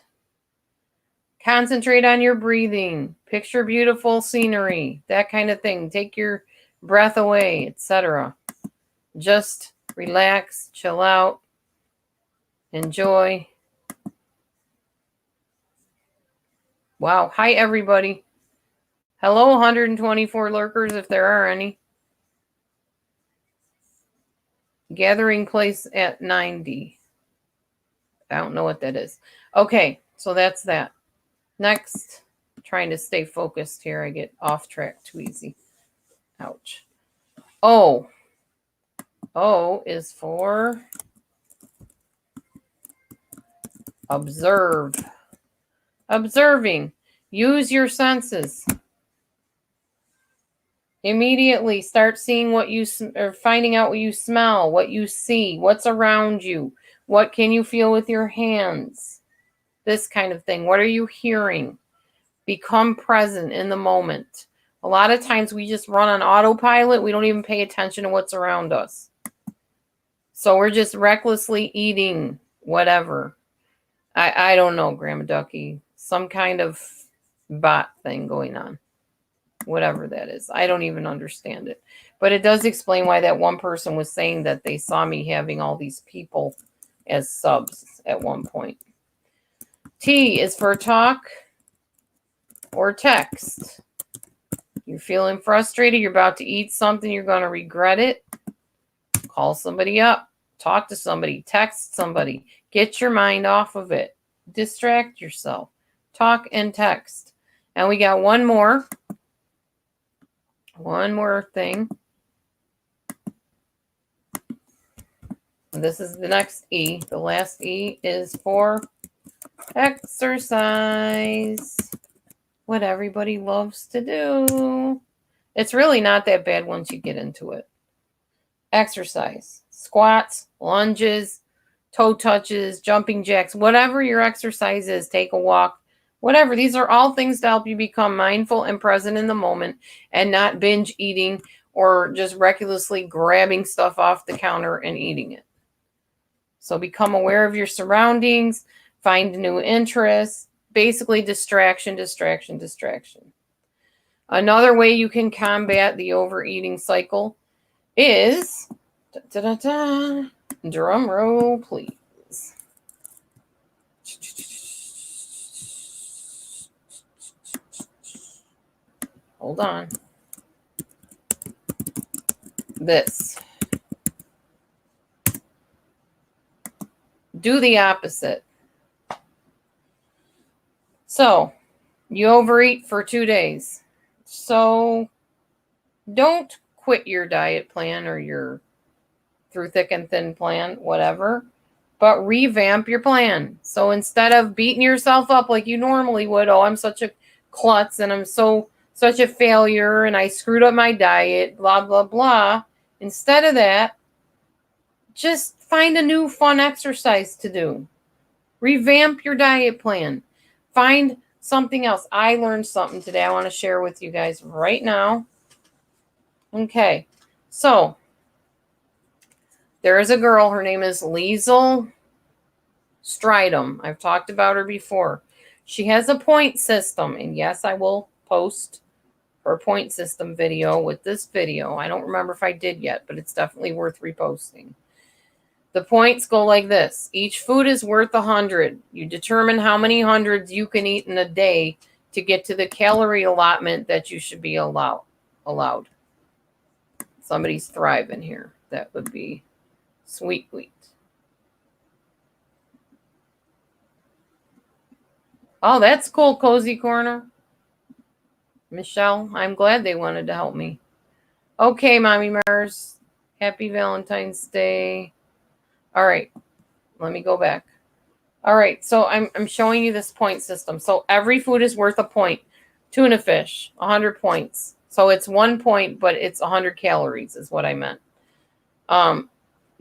Concentrate on your breathing. Picture beautiful scenery. That kind of thing. Take your breath away, etc. Just relax, chill out, enjoy. Wow. Hi, everybody. Hello, 124 lurkers, if there are any. Gathering place at 90. I don't know what that is. Okay, so that's that. Next, trying to stay focused here. I get off track too easy. Ouch. O. O is for observe. Observing. Use your senses. Immediately start seeing what you or finding out what you smell, what you see, what's around you. What can you feel with your hands? This kind of thing. What are you hearing? Become present in the moment. A lot of times we just run on autopilot. We don't even pay attention to what's around us. So we're just recklessly eating whatever. I don't know, Grandma Ducky. Some kind of bot thing going on. Whatever that is. I don't even understand it. But it does explain why that one person was saying that they saw me having all these people as subs at one point. T is for talk. or text. You're feeling frustrated, you're about to eat something, you're going to regret it. Call somebody up, talk to somebody, text somebody, get your mind off of it, distract yourself, talk and text. And we got one more thing. This is the next E. The last E is for exercise. What everybody loves to do. It's really not that bad once you get into it. Exercise. Squats, lunges, toe touches, jumping jacks, whatever your exercise is, take a walk, whatever. These are all things to help you become mindful and present in the moment and not binge eating or just recklessly grabbing stuff off the counter and eating it. So become aware of your surroundings, find new interests, basically distraction. Another way you can combat the overeating cycle is, drum roll, please. Hold on. This. Do the opposite. So, you overeat for 2 days. So, don't quit your diet plan or your through thick and thin plan, whatever, but revamp your plan. So instead of beating yourself up like you normally would, oh, I'm such a klutz and I'm such a failure and I screwed up my diet, blah, blah, blah. Instead of that, just find a new fun exercise to do. Revamp your diet plan. Find something else. I learned something today I want to share with you guys right now. Okay, so there is a girl. Her name is Liesl Stridham. I've talked about her before. She has a point system, and yes, I will post her point system video with this video. I don't remember if I did yet, but it's definitely worth reposting. The points go like this. Each food is worth 100. You determine how many hundreds you can eat in a day to get to the calorie allotment that you should be allowed. Somebody's thriving here. That would be Sweet wheat. Oh, that's cool, Cozy Corner. Michelle, I'm glad they wanted to help me. Okay, Mommy Mars. Happy Valentine's Day. All right, let me go back. All right, so I'm showing you this point system. So every food is worth a point. Tuna fish, 100 points. So it's 1 point, but it's 100 calories is what I meant.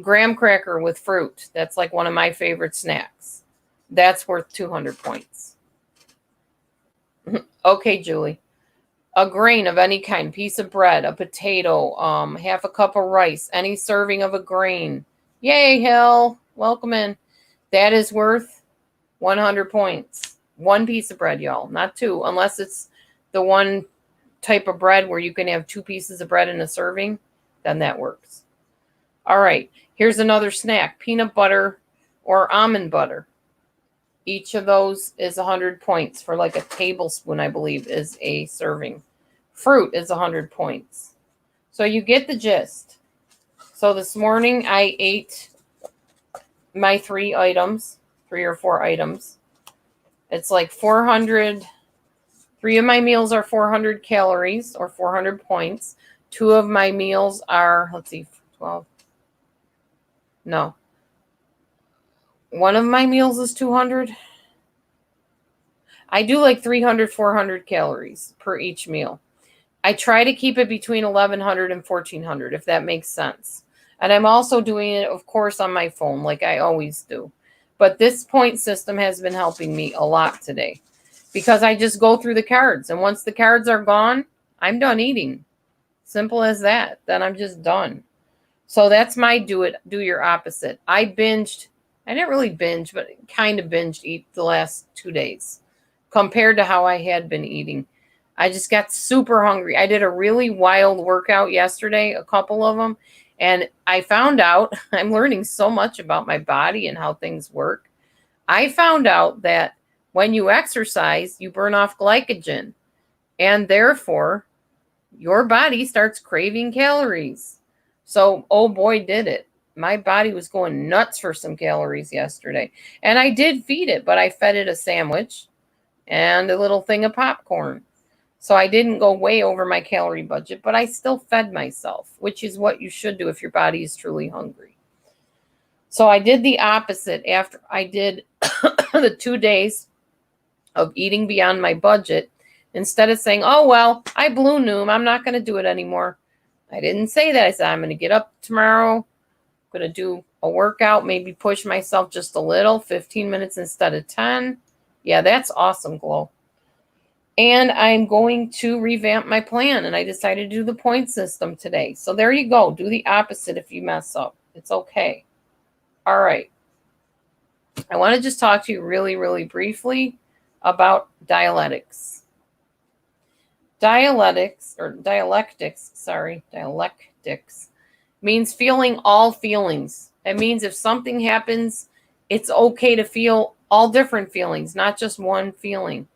Graham cracker with fruit. That's like one of my favorite snacks. That's worth 200 points. Okay, Julie. A grain of any kind, piece of bread, a potato, half a cup of rice, any serving of a grain. Yay, Hill. Welcome in. That is worth 100 points. One piece of bread, y'all. Not two, unless it's the one type of bread where you can have 2 pieces of bread in a serving. Then that works. All right. Here's another snack. Peanut butter or almond butter. Each of those is 100 points for like a tablespoon, I believe, is a serving. Fruit is 100 points. So you get the gist. So this morning I ate my 3 items, 3 or 4 items. It's like 400. 3 of my meals are 400 calories or 400 points. 2 of my meals are, let's see, 12. No. One of my meals is 200. I do like 300, 400 calories per each meal. I try to keep it between 1,100 and 1,400, if that makes sense. And I'm also doing it, of course, on my phone, like I always do. But this point system has been helping me a lot today because I just go through the cards. And once the cards are gone, I'm done eating. Simple as that. Then I'm just done. So that's my do your opposite. I didn't really binge, but kind of binged eat the last 2 days compared to how I had been eating. I just got super hungry. I did a really wild workout yesterday, a couple of them, and I found out, I'm learning so much about my body and how things work. I found out that when you exercise, you burn off glycogen. And therefore, your body starts craving calories. So, oh boy, did it. My body was going nuts for some calories yesterday. And I did feed it, but I fed it a sandwich and a little thing of popcorn. So I didn't go way over my calorie budget, but I still fed myself, which is what you should do if your body is truly hungry. So I did the opposite after I did the 2 days of eating beyond my budget. Instead of saying, oh, well, I blew Noom, I'm not going to do it anymore. I didn't say that. I said, I'm going to get up tomorrow, I'm going to do a workout, maybe push myself just a little, 15 minutes instead of 10. Yeah, that's awesome, Glow. And I'm going to revamp my plan. And I decided to do the point system today. So there you go. Do the opposite if you mess up. It's okay. All right. I want to just talk to you really, really briefly about dialectics. Dialectics means feeling all feelings. It means if something happens, it's okay to feel all different feelings, not just one feeling.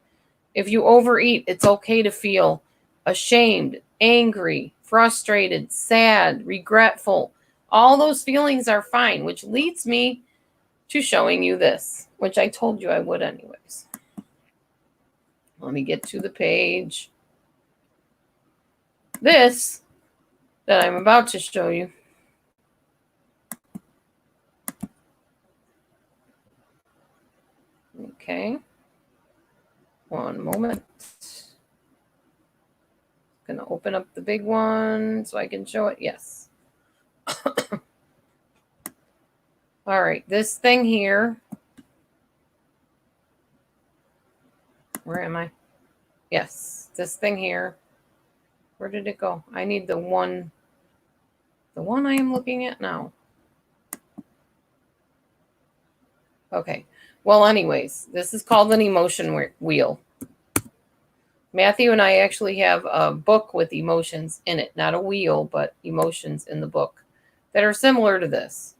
If you overeat, it's okay to feel ashamed, angry, frustrated, sad, regretful. All those feelings are fine, which leads me to showing you this, which I told you I would anyways. Let me get to the page. This that I'm about to show you okay. One moment. I'm going to open up the big one so I can show it. Yes. All right. This thing here. Where am I? Yes. This thing here. Where did it go? I need the one I am looking at now. Okay. Well, anyways, this is called an emotion wheel. Matthew and I actually have a book with emotions in it, not a wheel, but emotions in the book that are similar to this.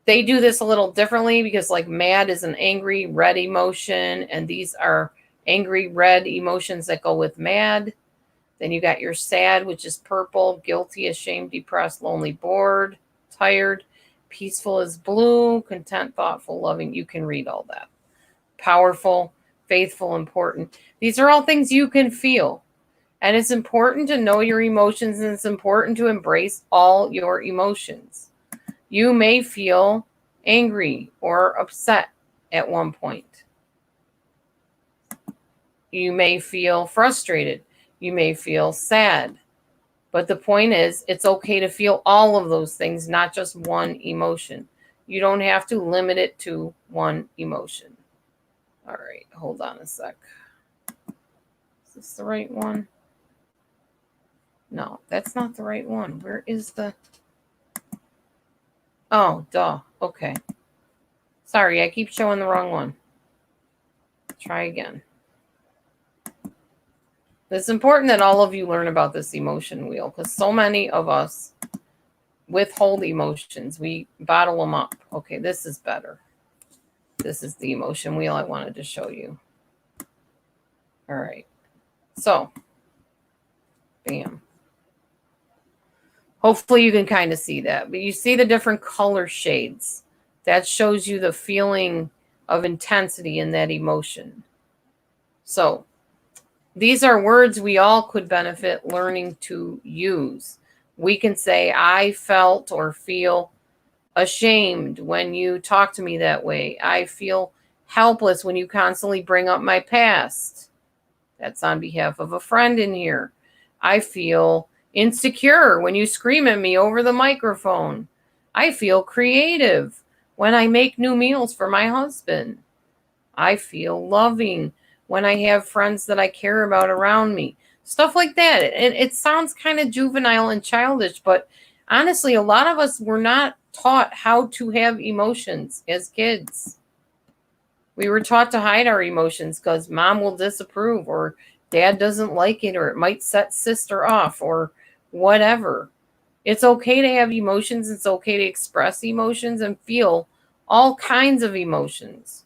They do this a little differently because like mad is an angry red emotion, and these are angry red emotions that go with mad. Then you got your sad, which is purple, guilty, ashamed, depressed, lonely, bored, tired. Peaceful is blue, content, thoughtful, loving. You can read all that. Powerful, faithful, important. These are all things you can feel. And it's important to know your emotions, and it's important to embrace all your emotions. You may feel angry or upset at one point. You may feel frustrated. You may feel sad. But the point is, it's okay to feel all of those things, not just one emotion. You don't have to limit it to one emotion. All right, hold on a sec. Is this the right one? No, that's not the right one. Where is the... Oh, duh. Okay. Sorry, I keep showing the wrong one. Try again. It's important that all of you learn about this emotion wheel because so many of us withhold emotions. We bottle them up. Okay, this is better. This is the emotion wheel I wanted to show you. All right. So, bam. Hopefully you can kind of see that. But you see the different color shades. That shows you the feeling of intensity in that emotion. So, these are words we all could benefit learning to use. We can say, I felt or feel ashamed when you talk to me that way. I feel helpless when you constantly bring up my past. That's on behalf of a friend in here. I feel insecure when you scream at me over the microphone. I feel creative when I make new meals for my husband. I feel loving when I have friends that I care about around me. Stuff like that. And it sounds kind of juvenile and childish, but honestly, a lot of us were not taught how to have emotions as kids. We were taught to hide our emotions because mom will disapprove or dad doesn't like it or it might set sister off or whatever. It's okay to have emotions. It's okay to express emotions and feel all kinds of emotions.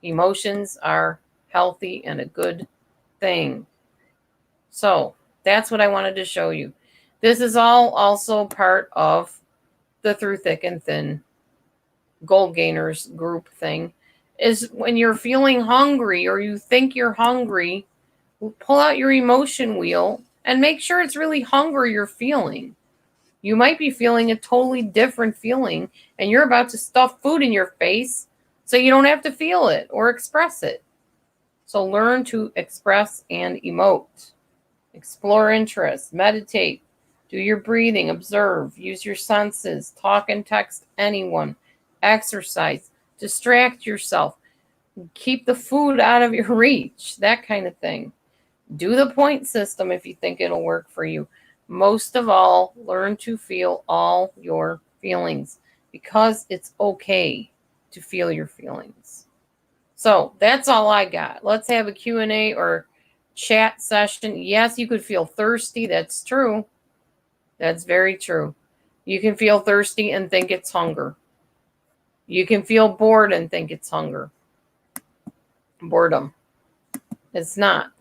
Emotions are healthy and a good thing. So that's what I wanted to show you. This is all also part of the Through Thick and Thin Goal Gainers group thing. Is when you're feeling hungry or you think you're hungry, pull out your emotion wheel and make sure it's really hunger you're feeling. You might be feeling a totally different feeling and you're about to stuff food in your face so you don't have to feel it or express it. So learn to express and emote. Explore interests, meditate, do your breathing, observe, use your senses, talk and text anyone, exercise, distract yourself, keep the food out of your reach, that kind of thing. Do the point system if you think it'll work for you. Most of all, learn to feel all your feelings because it's okay to feel your feelings. So that's all I got. Let's have a Q&A or chat session. Yes, you could feel thirsty. That's true. That's very true. You can feel thirsty and think it's hunger. You can feel bored and think it's hunger. Boredom. It's not.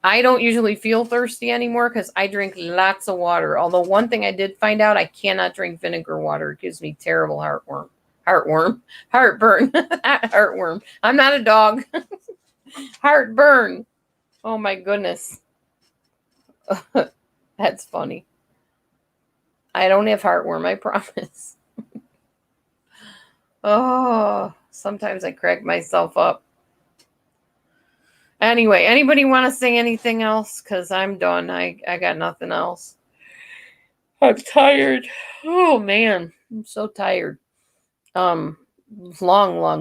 I don't usually feel thirsty anymore because I drink lots of water. Although one thing I did find out, I cannot drink vinegar water. It gives me terrible heartburn. Heartworm. I'm not a dog. Heartburn. Oh my goodness. That's funny. I don't have heartworm, I promise. Oh, sometimes I crack myself up. Anyway, anybody want to say anything else? Because I'm done. I got nothing else. I'm tired. Oh man, I'm so tired. Long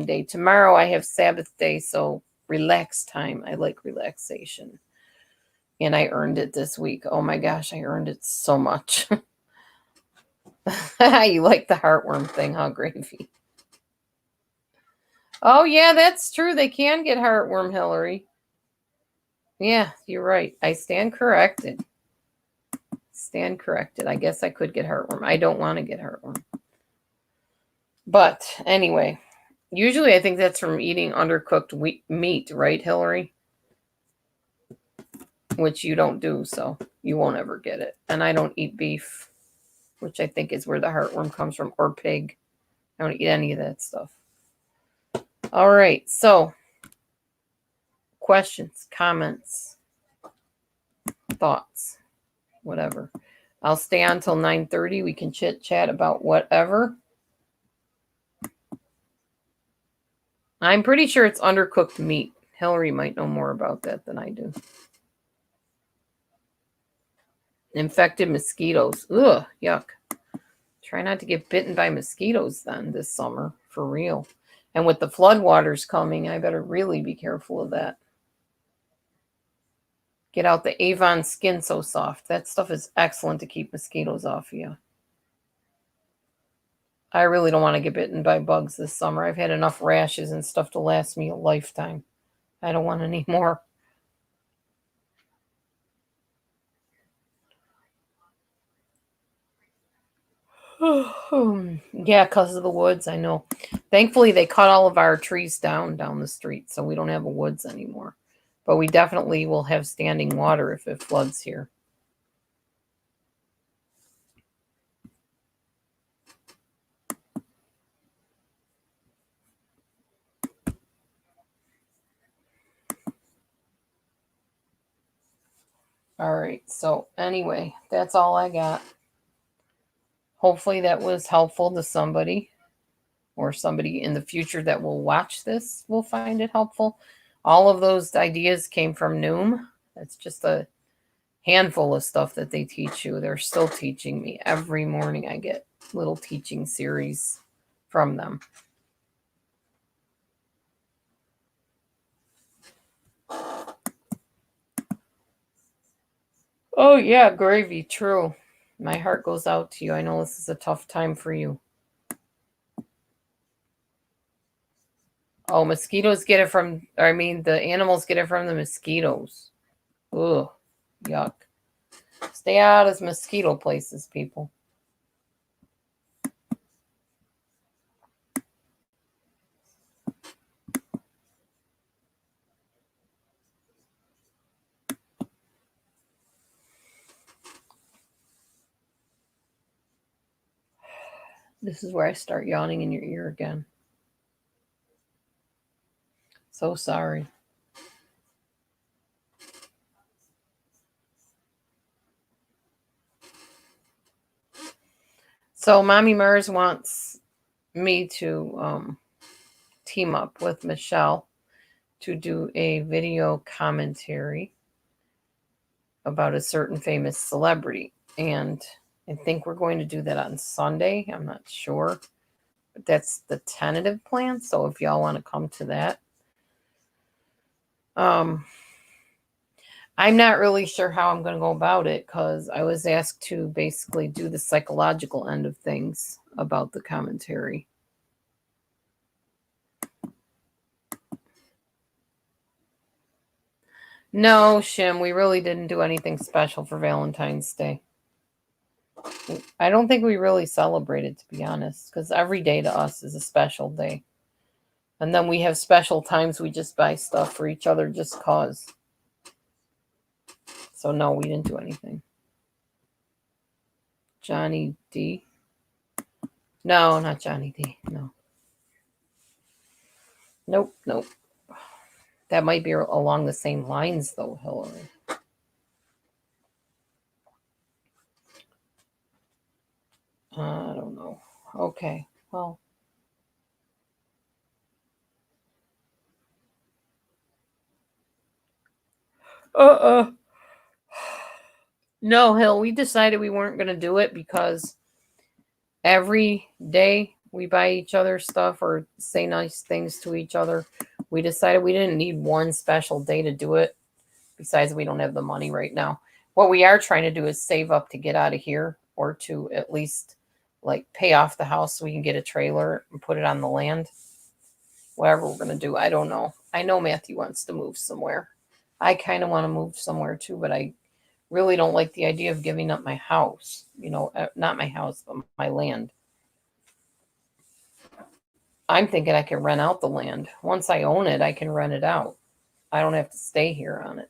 day. Tomorrow I have Sabbath day, so relax time. I like relaxation. And I earned it this week. Oh my gosh, I earned it so much. You like the heartworm thing, huh, Gravy? Oh yeah, that's true. They can get heartworm, Hillary. Yeah, you're right. I stand corrected. I guess I could get heartworm. I don't want to get heartworm. But anyway, usually I think that's from eating undercooked meat, right, Hillary? Which you don't do, so you won't ever get it. And I don't eat beef, which I think is where the heartworm comes from, or pig. I don't eat any of that stuff. All right, so questions, comments, thoughts, whatever. I'll stay on till 9:30. We can chit chat about whatever. I'm pretty sure it's undercooked meat. Hillary might know more about that than I do. Infected mosquitoes. Ugh, yuck. Try not to get bitten by mosquitoes then this summer, for real. And with the floodwaters coming, I better really be careful of that. Get out the Avon Skin So Soft. That stuff is excellent to keep mosquitoes off of you. I really don't want to get bitten by bugs this summer. I've had enough rashes and stuff to last me a lifetime. I don't want any more. Yeah, because of the woods, I know. Thankfully, they cut all of our trees down the street, so we don't have woods anymore. But we definitely will have standing water if it floods here. All right, so anyway, that's all I got. Hopefully that was helpful to somebody, or somebody in the future that will watch this will find it helpful. All of those ideas came from Noom. That's just a handful of stuff that they teach you. They're still teaching me. Every morning I get little teaching series from them. Oh yeah, Gravy, true. My heart goes out to you. I know this is a tough time for you. Oh, mosquitoes get it from, the animals get it from the mosquitoes. Ugh, yuck. Stay out of mosquito places, people. This is where I start yawning in your ear again. So sorry. So Mommy Mars wants me to team up with Michelle to do a video commentary about a certain famous celebrity. And I think we're going to do that on Sunday. I'm not sure. But that's the tentative plan. So if y'all want to come to that. I'm not really sure how I'm going to go about it because I was asked to basically do the psychological end of things about the commentary. No, Shim, we really didn't do anything special for Valentine's Day. I don't think we really celebrated, to be honest, because every day to us is a special day. And then we have special times we just buy stuff for each other just cause. So no, we didn't do anything. Johnny D. No, not Johnny D. No. Nope. That might be along the same lines, though, Hillary. I don't know. Okay, well. No, Hill, we decided we weren't going to do it because every day we buy each other stuff or say nice things to each other. We decided we didn't need one special day to do it. Besides, we don't have the money right now. What we are trying to do is save up to get out of here or to at least like pay off the house so we can get a trailer and put it on the land. Whatever we're going to do, I don't know. I know Matthew wants to move somewhere. I kind of want to move somewhere too, but I really don't like the idea of giving up my house. Not my house, but my land. I'm thinking I can rent out the land. Once I own it, I can rent it out. I don't have to stay here on it.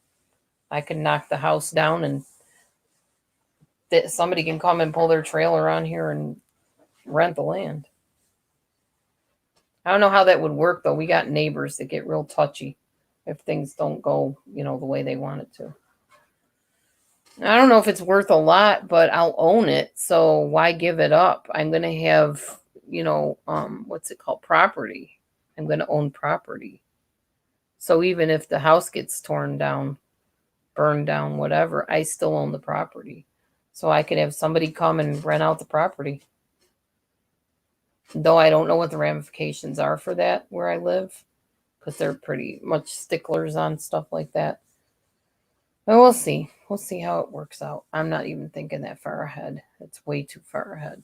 I can knock the house down and somebody can come and pull their trailer on here and rent the land. I don't know how that would work though. We got neighbors that get real touchy if things don't go, the way they want it to. I don't know if it's worth a lot, but I'll own it. So why give it up? I'm going to have, what's it called? Property. I'm going to own property. So even if the house gets torn down, burned down, whatever, I still own the property. So I could have somebody come and rent out the property. Though I don't know what the ramifications are for that where I live, because they're pretty much sticklers on stuff like that. But we'll see. We'll see how it works out. I'm not even thinking that far ahead. It's way too far ahead.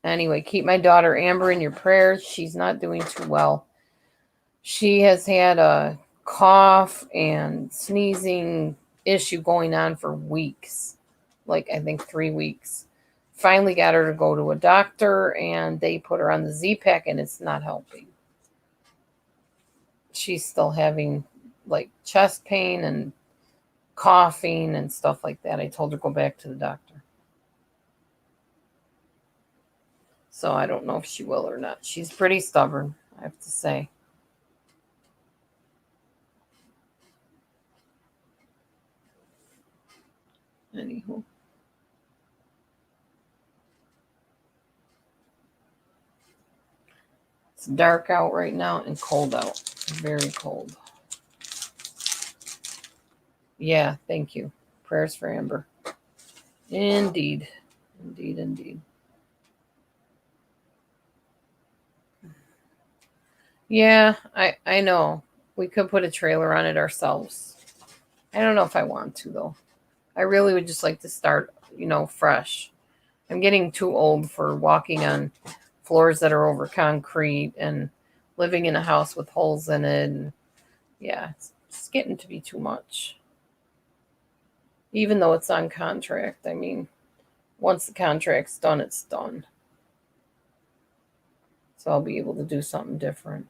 Anyway, keep my daughter Amber in your prayers. She's not doing too well. She has had a cough and sneezing issue going on for weeks. Like, I think 3 weeks. Finally got her to go to a doctor, and they put her on the Z-Pack, and it's not helping. She's still having, like, chest pain and coughing and stuff like that. I told her to go back to the doctor. So I don't know if she will or not. She's pretty stubborn, I have to say. Anywho. It's dark out right now and cold out. Very cold. Yeah, thank you. Prayers for Amber. Indeed. Indeed. Yeah, I know. We could put a trailer on it ourselves. I don't know if I want to, though. I really would just like to start, fresh. I'm getting too old for walking on floors that are over concrete and living in a house with holes in it. And yeah, it's getting to be too much. Even though it's on contract. I mean, once the contract's done, it's done. So I'll be able to do something different.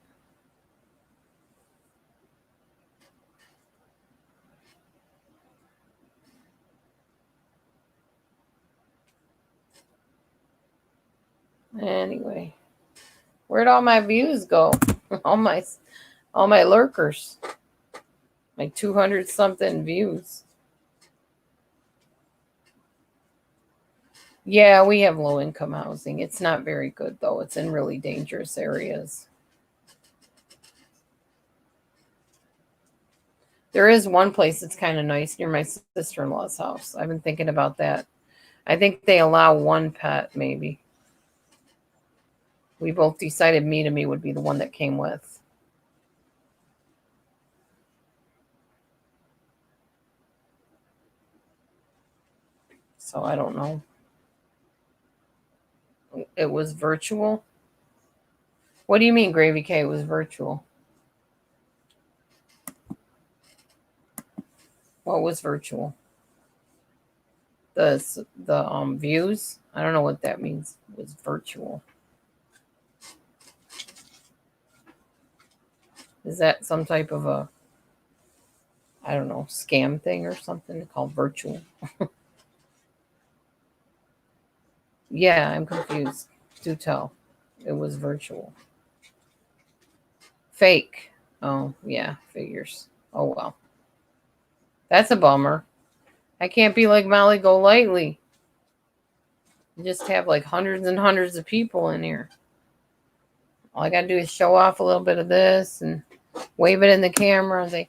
Anyway, where'd all my views go? all my lurkers. My 200 something views. Yeah, we have low income housing. It's not very good though. It's in really dangerous areas. There is one place that's kind of nice near my sister-in-law's house. I've been thinking about that. I think they allow one pet, maybe. We both decided me would be the one that came with. So I don't know. It was virtual. What do you mean, Gravy K? It was virtual. What was virtual? The views. I don't know what that means. It was virtual. Is that some type of a, I don't know, scam thing or something called virtual? Yeah, I'm confused. Do tell. It was virtual. Fake. Oh, yeah, figures. Oh, well. That's a bummer. I can't be like Molly Go Lightly. You just have like hundreds and hundreds of people in here. All I got to do is show off a little bit of this and wave it in the camera and say,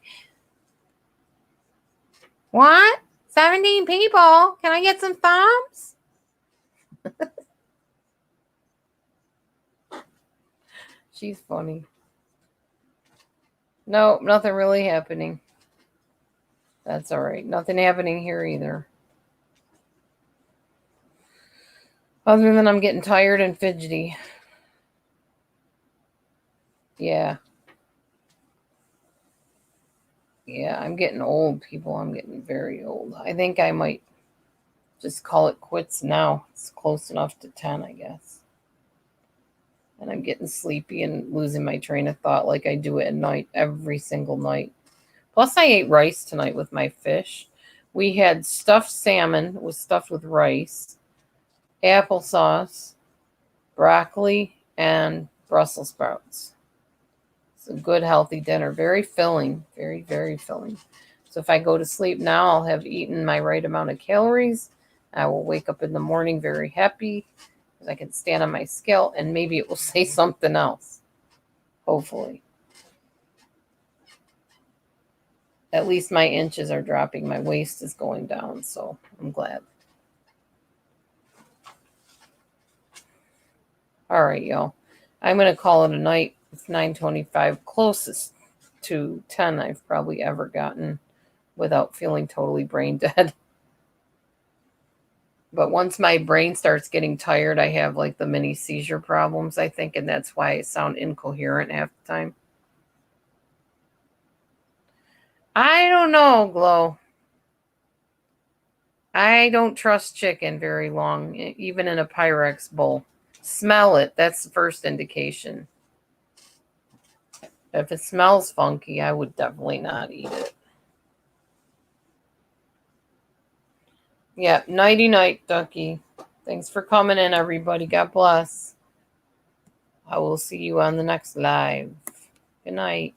what? 17 people? Can I get some thumbs? She's funny. No, nothing really happening. That's all right. Nothing happening here either. Other than I'm getting tired and fidgety. Yeah. Yeah, I'm getting old, people. I'm getting very old. I think I might just call it quits now. It's close enough to 10, I guess. And I'm getting sleepy and losing my train of thought like I do at night, every single night. Plus, I ate rice tonight with my fish. We had stuffed salmon, it was stuffed with rice, applesauce, broccoli, and Brussels sprouts. It's a good, healthy dinner. Very filling. Very, very filling. So if I go to sleep now, I'll have eaten my right amount of calories. I will wake up in the morning very happy because I can stand on my scale and maybe it will say something else. Hopefully. At least my inches are dropping. My waist is going down, so I'm glad. All right, y'all. I'm going to call it a night. It's 9:25, closest to 10 I've probably ever gotten without feeling totally brain dead. But once my brain starts getting tired, I have like the mini seizure problems, I think, and that's why I sound incoherent half the time. I don't know, Glow. I don't trust chicken very long, even in a Pyrex bowl. Smell it. That's the first indication. If it smells funky, I would definitely not eat it. Yeah, nighty night, Ducky. Thanks for coming in, everybody. God bless. I will see you on the next live. Good night.